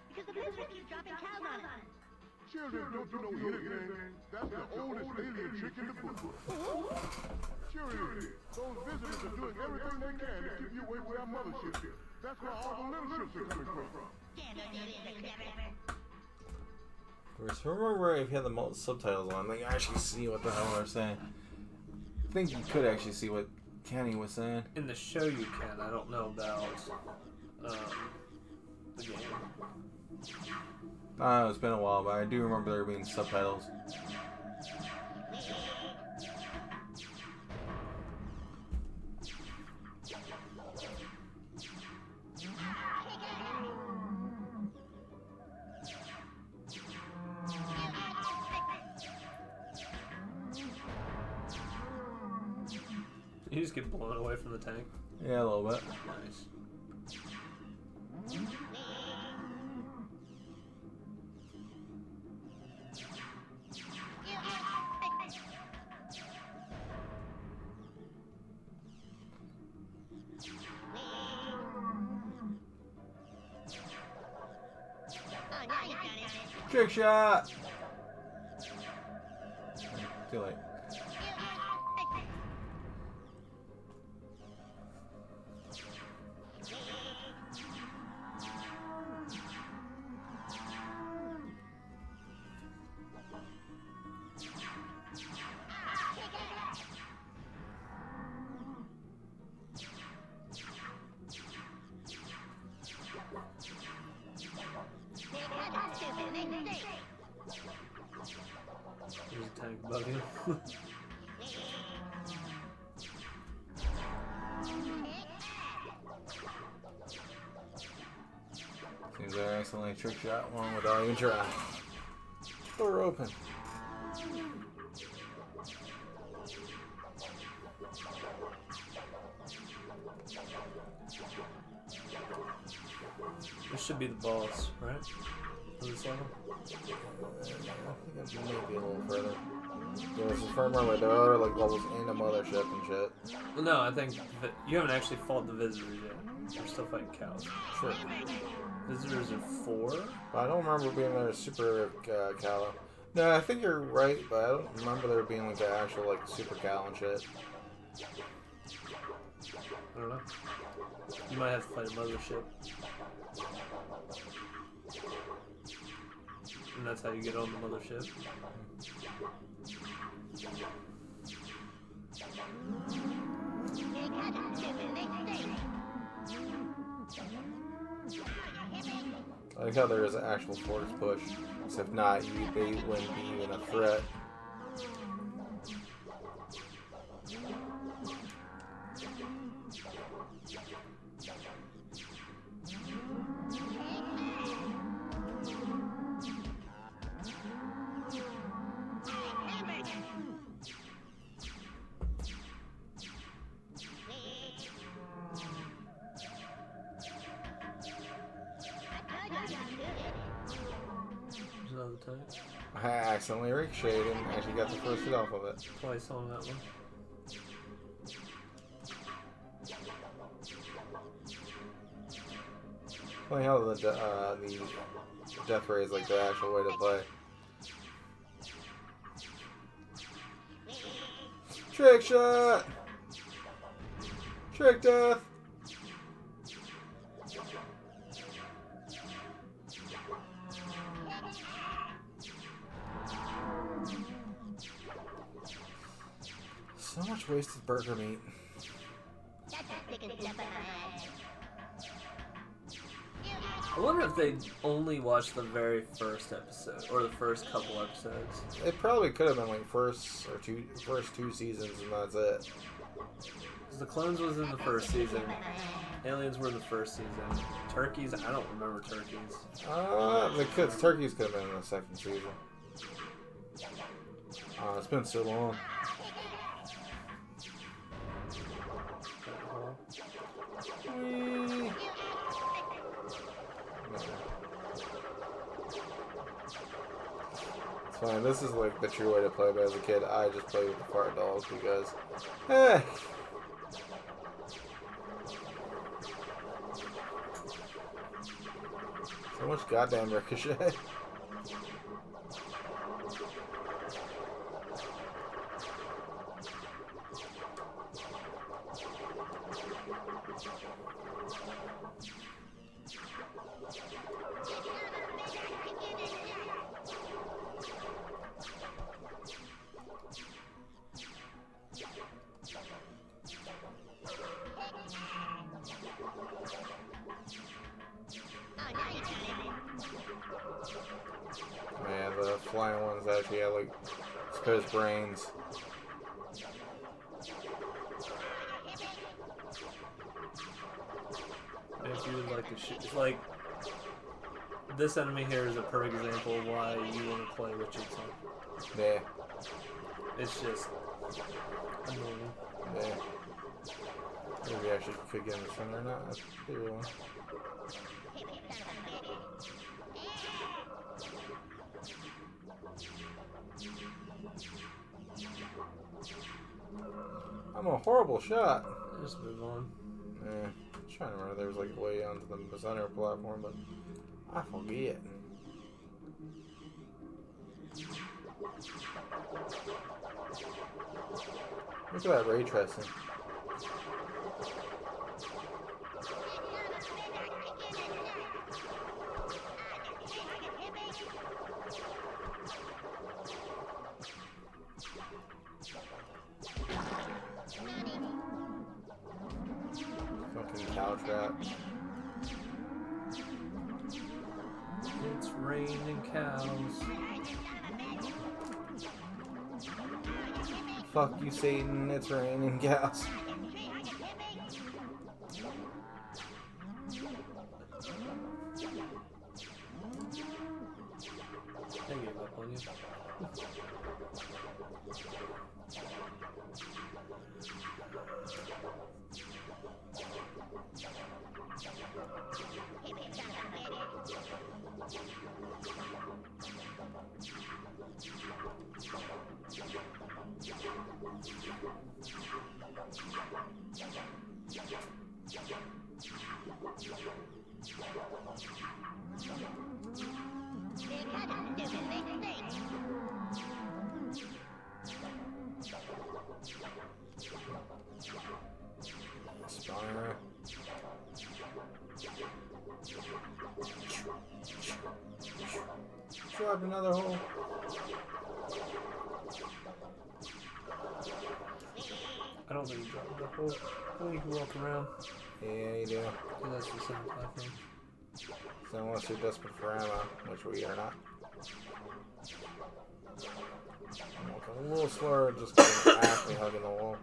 Because the Blizzard keeps dropping cows on us. Children, don't you know anything? That's the oldest alien trick in the book. Sure it is. Those visitors are doing everything they can to keep you away from our mothership. That's where all the little ships are coming from. Damn those aliens are clever. Of course, remember if you had the subtitles on, like you actually see what the hell they're saying. I think you could actually see what Kenny was saying. In the show you can. I don't know about the game. I don't know, it's been a while, but I do remember there being subtitles. You just get blown away from the tank. Yeah, a little bit. Nice. Trick shot! Too late. There's a tank above you. Seems I accidentally trick shot one without even trying. Door open. This should be the boss, right? For this level? I think that's maybe a little further. Yeah, this is firmware, but there are like levels in the mothership and shit. Well, no, I think you haven't actually fought the visitors yet. You're still fighting cows. Sure. Visitors are 4? But I don't remember being there super Calo. No, I think you're right, but I don't remember there being like an actual like super Cal and shit. I don't know. You might have to fight a mothership. And that's how you get on the mothership. I like how there is an actual force push. So if not, they wouldn't be even a threat. There's another tank. I accidentally ricocheted and actually got the first hit off of it. Twice on that one. Funny how the death ray is like the actual way to play. Trick shot! Trick death! So much wasted burger meat. I wonder if they only watched the very first episode or the first couple episodes. It probably could have been like first two seasons and that's it. 'Cause the clones was in the first season. Aliens were in the first season. Turkeys, I don't remember turkeys. Turkeys could have been in the second season. It's been so long. Whee! It's fine. This is like the true way to play, but as a kid, I just played with the fart dolls because, hey. So much goddamn ricochet. Man, the flying ones actually have like supposed brains. If you would like to shoot, it's like this enemy here is a perfect example of why you want to play with Jigsaw. Yeah. It's just annoying. Yeah. Maybe I actually could get in the center or not. That's a bigger one. I'm a horrible shot. Just move on. Yeah. I'm trying to remember there was like a way onto the center platform, but I forget. Look at that ray tracing. Fucking cow trap. It's raining cows. Fuck you, Satan. It's raining cows. I gave up on you. dropped another hole. I don't think you dropped the hole. I think you can walk around. Yeah, you do. And that's the same platform. So unless you're desperate for ammo, which we are not. I'm walking a little slower just because I'm actually hugging the wall.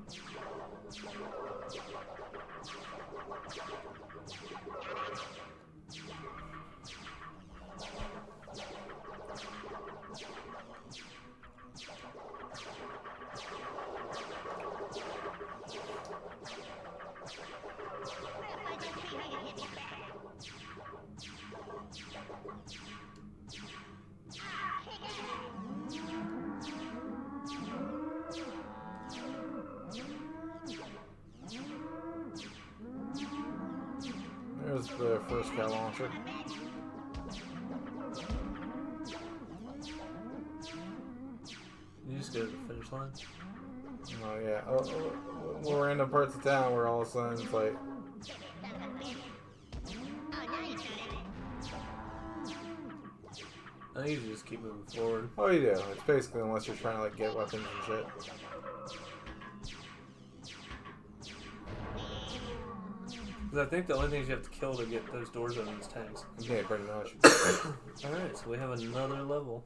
There's the first cat launcher. You just go to the finish line. Oh yeah. When we're in the parts of town where all of a sudden it's like, I think you just keep moving forward. oh you do. It's basically unless you're trying to like get weapons and shit. Because I think the only things you have to kill to get those doors open is tanks. Yeah, pretty much. Alright, so we have another level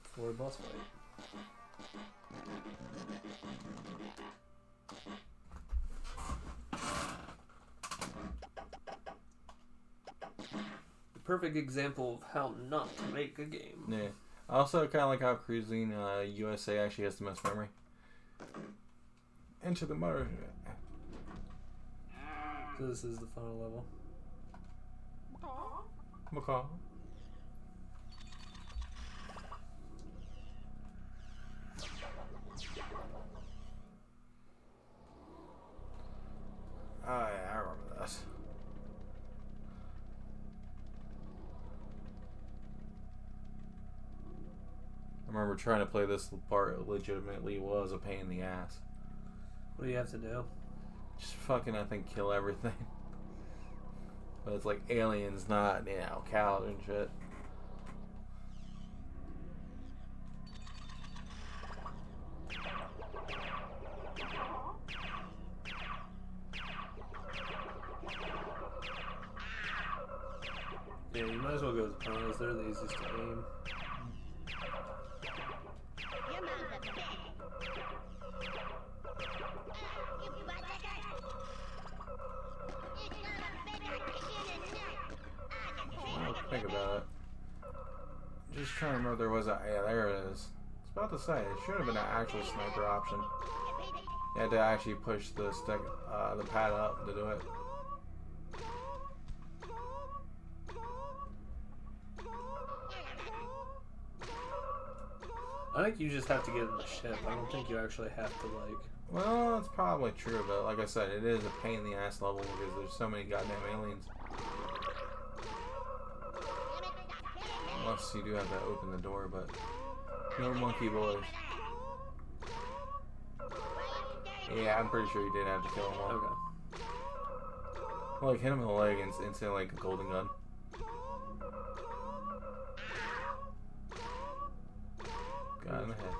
for a boss fight. The perfect example of how not to make a game. Yeah. I also kind of like how Cruising USA actually has the most memory. Enter the motor. So this is the final level. Macaw. Oh yeah, I remember this. I remember trying to play this part legitimately was a pain in the ass. What do you have to do? Just fucking, I think, kill everything. But it's like aliens, not, you know, cows and shit. Yeah, you might as well go with the piranhas. They're the easiest to aim. Your mom's a bitch. You butt-licker. You son of a bitch, I'll kick you in the nuts. I don't think about it. Just trying to remember there was a, yeah, there it is. It's about to say, it should have been an actual sniper option. You had to actually push the stick, the pad up to do it. I think you just have to get in the ship. I don't think you actually have to, like... Well, that's probably true, but like I said, it is a pain in the ass level because there's so many goddamn aliens. Unless you do have to open the door, but no monkey boys. Yeah, I'm pretty sure you did have to kill them all. Okay. Like, hit him in the leg and instantly, like, a golden gun. Got in the head.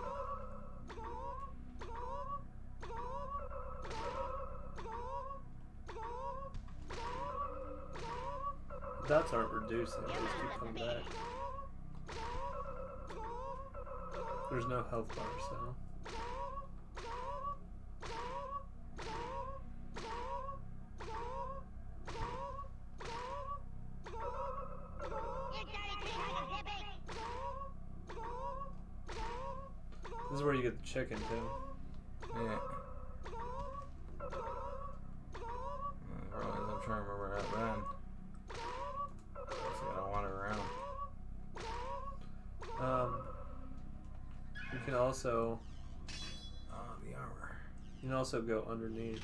Dots aren't reducing, they just keep coming back. There's no health bar, so... This is where you get the chicken, too. Yeah. I'm trying to remember how then. See, I don't want it around. You can also... Oh, the armor. You can also go underneath.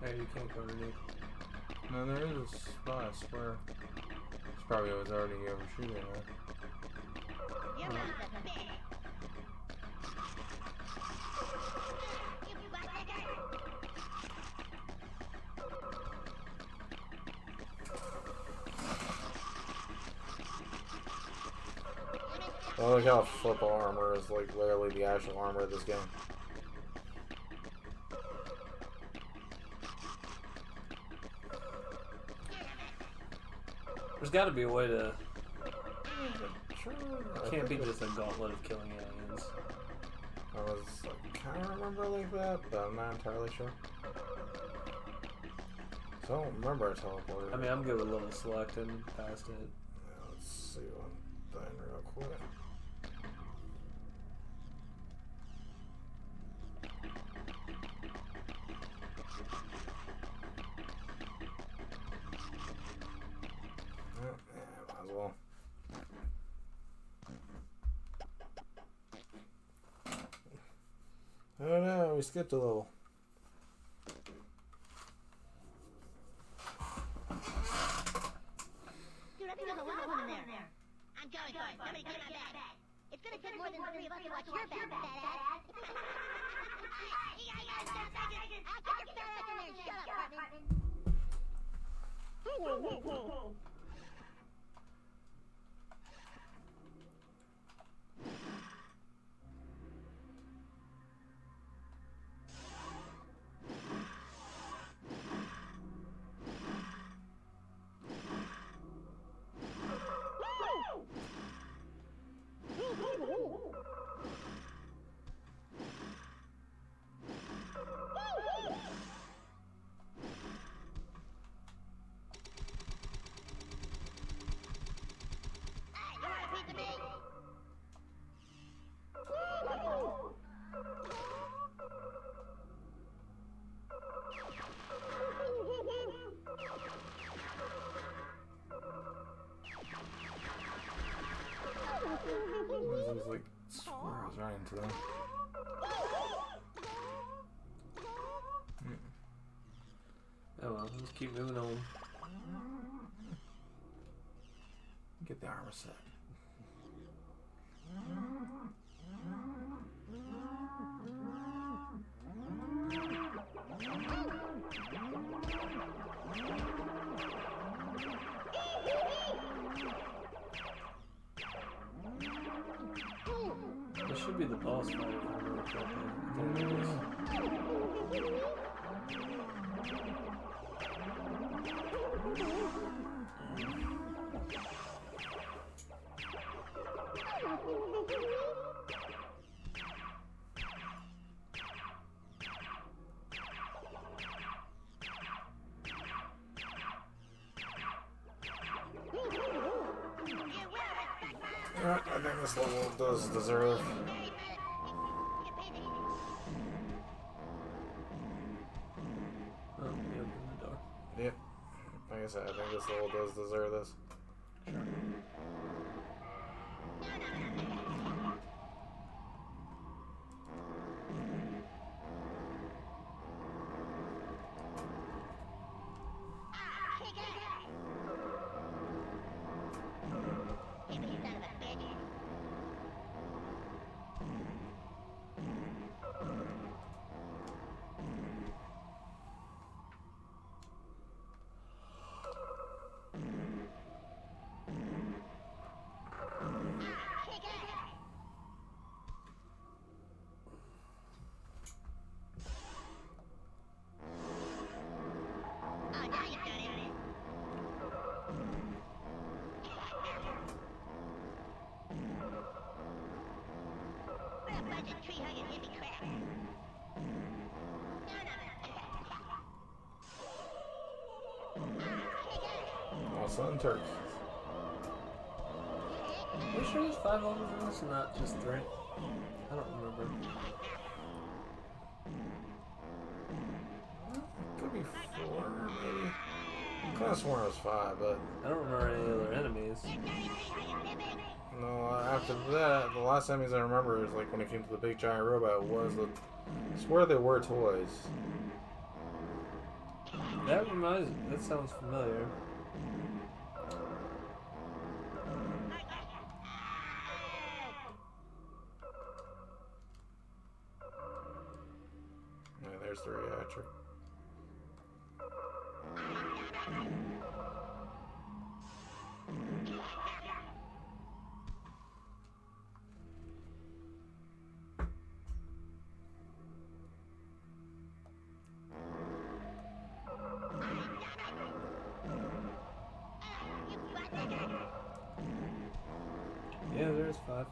Hey, you can't go underneath. No, there is a spot, I swear. It's probably was already overshooting there. Your mouth's a bitch. You butt-licker. I like how football armor is like literally the actual armor of this game. There's got to be a way to. It can't be just a gauntlet of killing aliens. I was like, kind of remember like that, but I'm not entirely sure. So I don't remember I teleported. I mean, I'm good with level selecting past it. Yeah, let's see one thing real quick. Yeah, might as well. Oh no, we skipped a level. Dude, I think there's a lot of them in there. I'm going for it. Somebody get my back. It's gonna take more than the three of us to watch your back, badass. You gotta stop thinking. I'll get your fat ass in there and shut up, Hartman. Hey, you want a piece of me? This is like, I swear I was running to them. Oh well, let's keep moving on. Get the armor set. This should be the boss fight if I remember correctly. I think it is. Alright, I think this level does deserve. Oh, he opened the door. Yep. Like I said, I think this level does deserve this. Sun turkey. Are you sure there's 5 levels in this and not just 3? I don't remember. Could be 4, maybe. I could have sworn it was 5, but I don't remember any other enemies. no. After that, the last enemies I remember is like when it came to the big giant robot. Was the? I swear they were toys. That sounds familiar. Yeah, there's the reactor. Yeah, there's 5.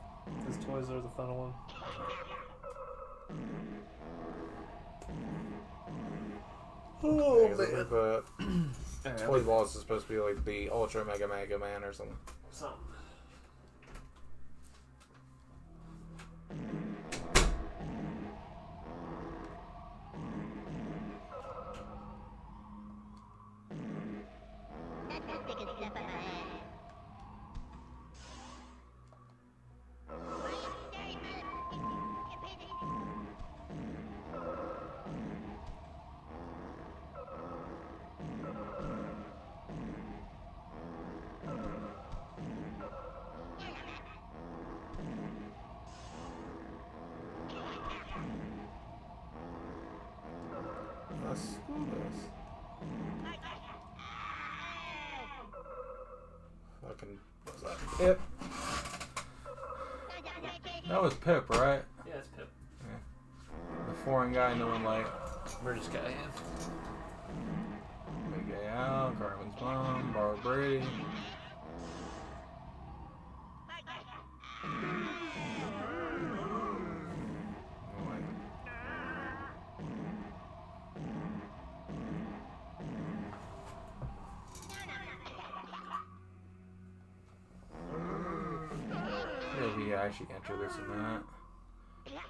Those toys are the final one. Oh, man. But Alright, Toy Balls is supposed to be like the Ultra Mega Man or something. something. That's the biggest step of my ass. Let's do this. Fucking. What's that? Pip. That was Pip, right? Yeah, it's Pip. The foreign guy knowing like. British guy, yeah. Big Gay Al, Carmen's mom, Barbara Brady. Maybe actually enter this and that. Yeah.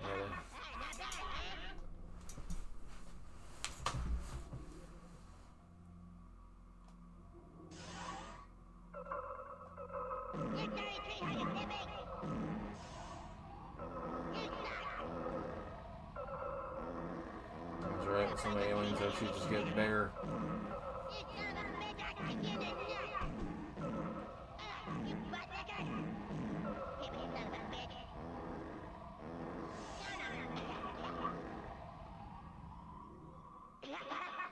That's right, with some aliens that she just gets bigger.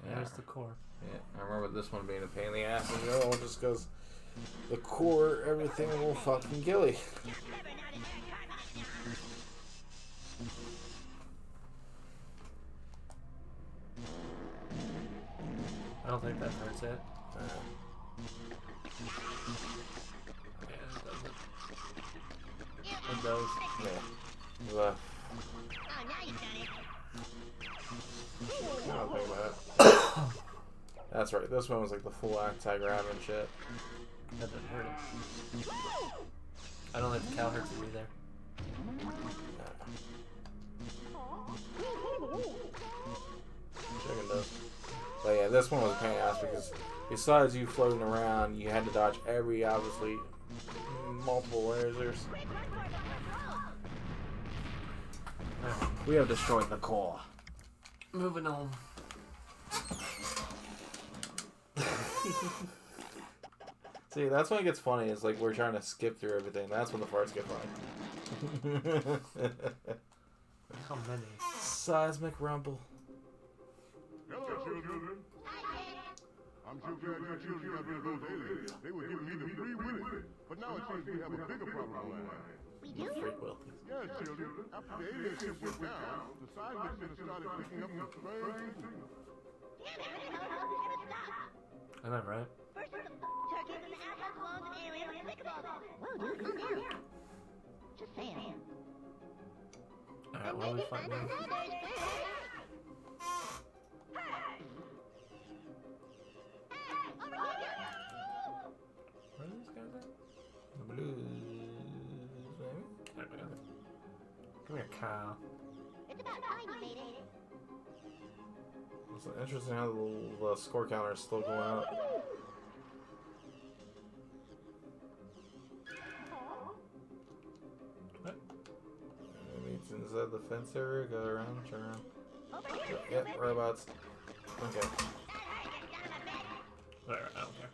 There's the core. Yeah, I remember this one being a pain in the ass as well, just because the core, everything will fucking gilly. I don't think that hurts it. Yeah, it does. Yeah. The, I'll think about it. That's right, this one was like the full anti-grav and shit. That doesn't hurt it. I don't think the cow hurts it either. Chicken does. But yeah, this one was a pain in the ass because besides you floating around, you had to dodge every, obviously, multiple lasers. We have destroyed the core. Moving on. See, that's when it gets funny. It's like we're trying to skip through everything. That's when the farts get funny. How many? Seismic rumble. Hello, children. I'm sure glad your children got rid of those aliens. They were giving me the free will. But now it seems we have a bigger problem on line. We do? Freak will. Yes, children. After the alien ship went down, the seismic center started picking up some strange signals. I know, right? First the turkeys and the asshole clones and aliens and pickaballs. Whoa, dude, calm down. Just saying. Alright, what are we fighting now? Where are these guys at? The blues, maybe? There we go. Come here, cow. It's about time you made it. It's interesting how the score counter is still going out. What? Maybe it's inside the fence area. Go around, turn around. Yep, robots. Okay. Whatever, I don't care.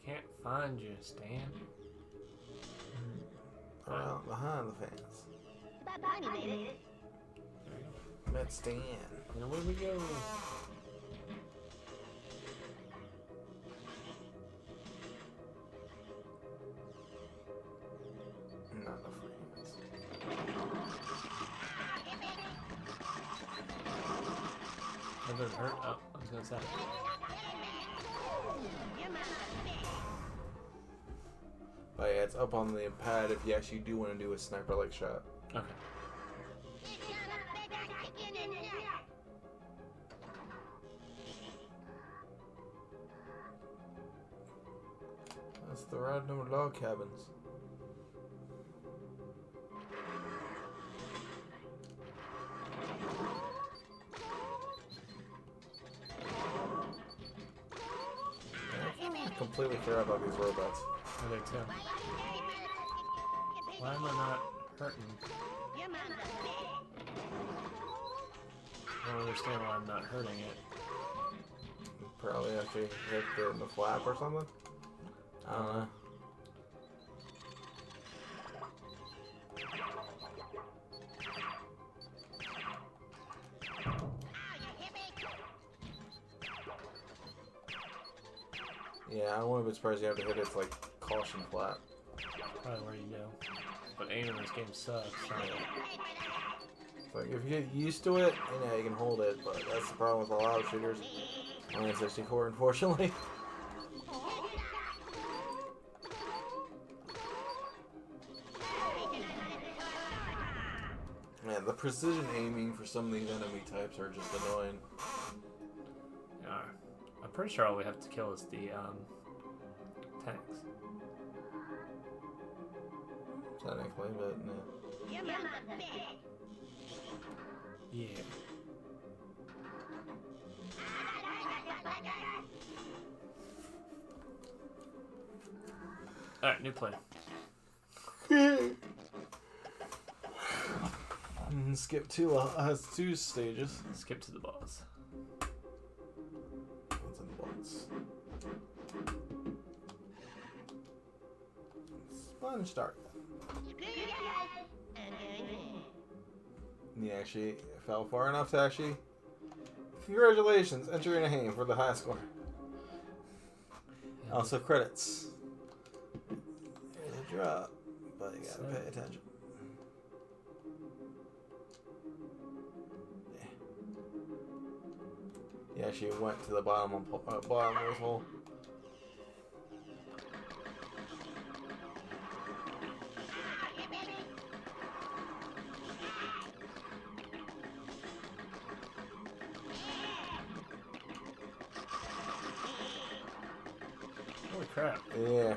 Can't find you, Stan. Around behind the fence. There you go. Met Stan. And away we go. Not the fence. I've been hurt. Oh, I was gonna say. But yeah, it's up on the pad if you actually do want to do a sniper-like shot. Okay. That's the random log cabins. I completely forgot about these robots. I do too. Why am I not hurting? I don't understand why I'm not hurting it. Probably after you hit the flap or something. I don't know. Yeah, I wouldn't be surprised you have to hit its like caution flap. Probably where you go. But aim in this game sucks. So. It's like if you get used to it, you know, you can hold it, but that's the problem with a lot of shooters. Only 64, unfortunately. Yeah, the precision aiming for some of these enemy types are just annoying. Yeah. I'm pretty sure all we have to kill is the tanks. Technically, but no. Yeah. Alright, new plan. Skip two stages. Skip to the boss. What's in the box? Sponge start. You actually fell far enough to actually. Congratulations, entering a game for the high score. Also credits. There's a drop, but you gotta pay attention. Yeah. You actually went to the bottom of this hole. Holy crap. Yeah.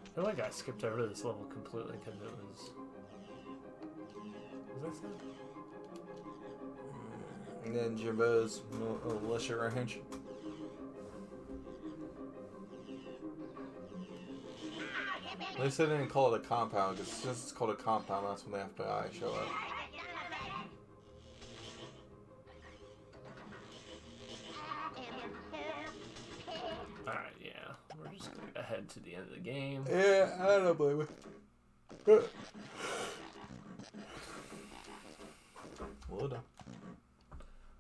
I feel like I skipped over this level completely because it was. Was that so? And then Jimbo's militia range. At least they didn't call it a compound, because since it's called a compound, that's when the FBI show up. Alright, yeah. We're just gonna head to the end of the game. Yeah, I don't blame it. Well done.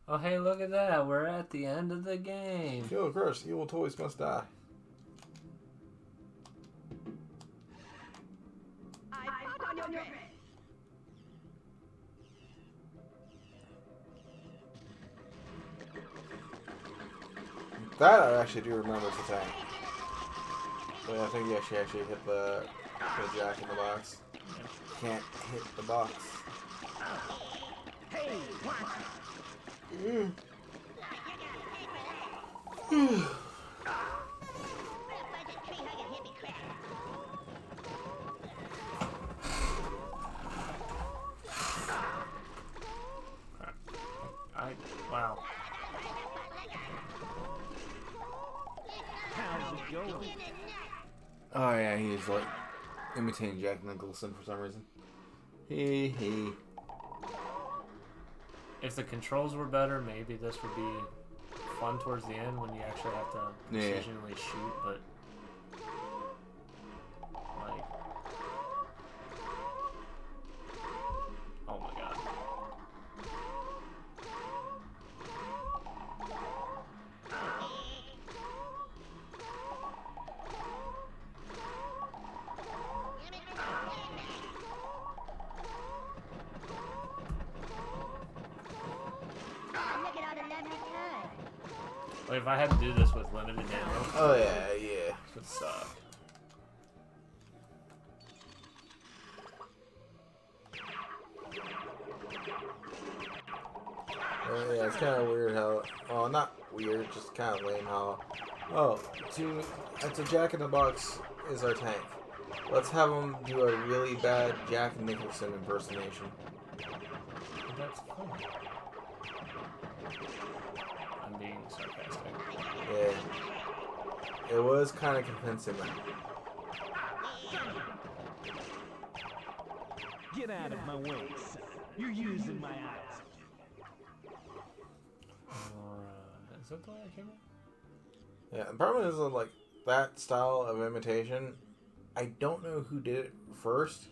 Oh, hey, look at that. We're at the end of the game. Kill a curse. Evil toys must die. That I actually do remember as a tank. But I think you actually hit the jack in the box. Can't hit the box. Wow. How's it going? Oh yeah, he's like imitating Jack Nicholson for some reason. He. If the controls were better, maybe this would be fun towards the end when you actually have to decisionally shoot, but like, oh my god. Look at all the lovely colors. Like, if I had to do this with limited ammo, Oh yeah. it would suck. Yeah, it's kind of weird how. Well, not weird, just kind of lame how. Oh, it's a Jack in the Box is our tank. Let's have him do a really bad Jack Nicholson impersonation. That's funny. I'm being sarcastic. Yeah. It was kind of convincing. Get out of my way, son. You're using my eyes. Is that the way I came in? Yeah, the problem is that, like, that style of imitation, I don't know who did it first,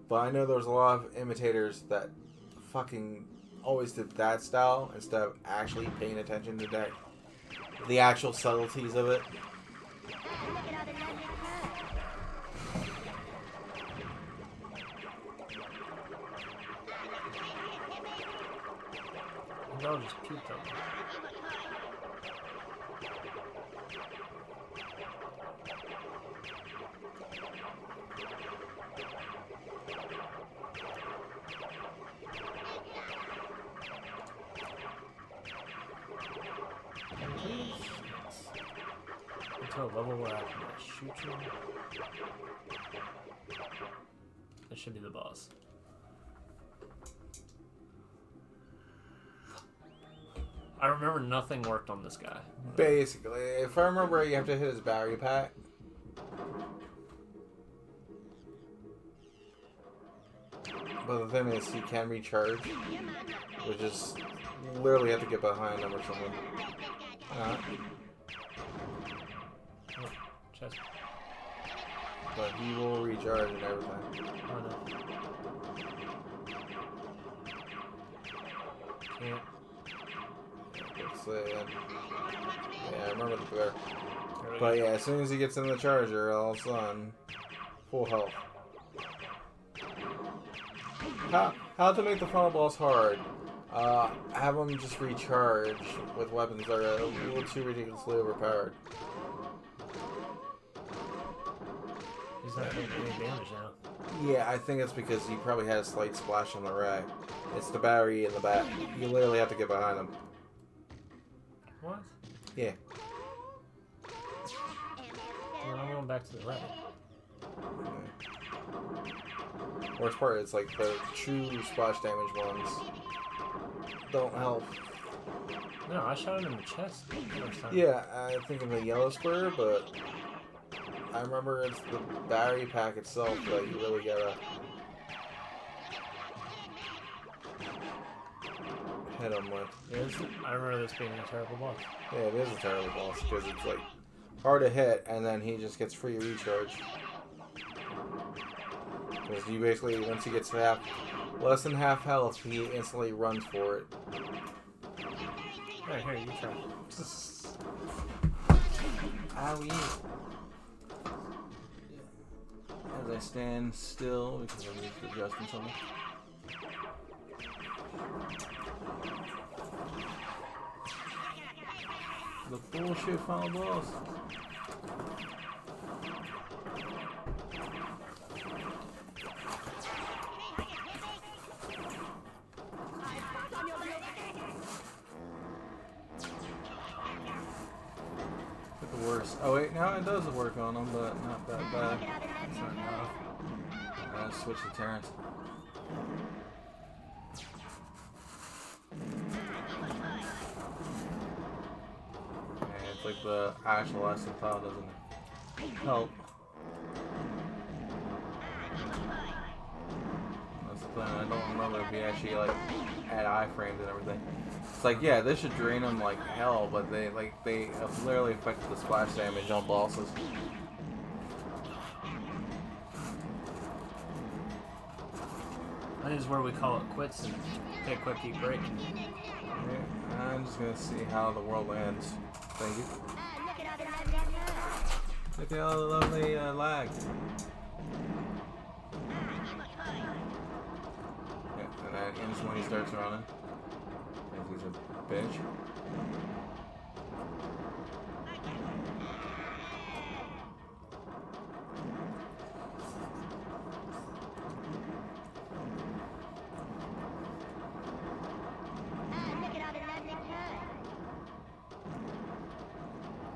but I know there's a lot of imitators that fucking always did that style instead of actually paying attention to the actual subtleties of it. Look at all the lovely colors. The dog just puked on me. To a level where I can shoot you. This should be the boss. I remember nothing worked on this guy. Basically, if I remember right, you have to hit his battery pack. But the thing is, he can recharge. Which is literally have to get behind him or something. Oh, chest. But he will recharge and everything. Oh no. Can't. Let's say, yeah, I remember the there. There we But go. yeah, as soon as he gets in the charger, all of a sudden, full health. How to make the final boss hard? Have them just recharge with weapons that are a little too ridiculously overpowered. He's not taking any damage now. Yeah, I think it's because he probably had a slight splash on the rack. It's the battery in the back. You literally have to get behind him. What? Yeah. Well, I'm going back to the right. Worst part is like the true splash damage ones don't help. No, I shot him in the chest the first time. Yeah, I think in the yellow square, but I remember it's the battery pack itself that you really gotta hit him with. I remember this being a terrible boss. Yeah, it is a terrible boss because it's like hard to hit and then he just gets free recharge. Because you basically, once he gets less than half health, he instantly runs for it. Alright, here, you try. Owie. As I stand still because I need to adjust something. The bullshit final boss. The worst. Oh wait, now it does work on them, but not that bad. It's not enough. Switch to Terrence. Yeah, it's like the actual acid cloud doesn't help. That's the thing. I don't remember if he actually like had iframes and everything. It's like, yeah, this should drain them like hell, but they have literally affected the splash damage on bosses. That is where we call it quits and take a quick eat break. Yeah, I'm just gonna see how the world ends. Thank you. Look at all the lovely lag. Yeah, and that ends when he starts running. Because he's a bitch.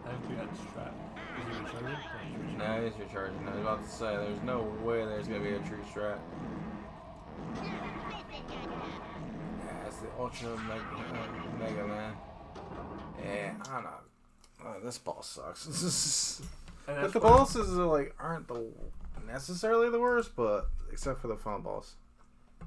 I think we got distracted. Is he recharging? Nah, he's recharging. I was about to say, there's no way there's gonna be a true strat. Yeah, it's the Ultra Mega Man. Yeah, I don't know. This boss sucks. And But that's the why- bosses are like aren't necessarily the worst, but except for the final boss.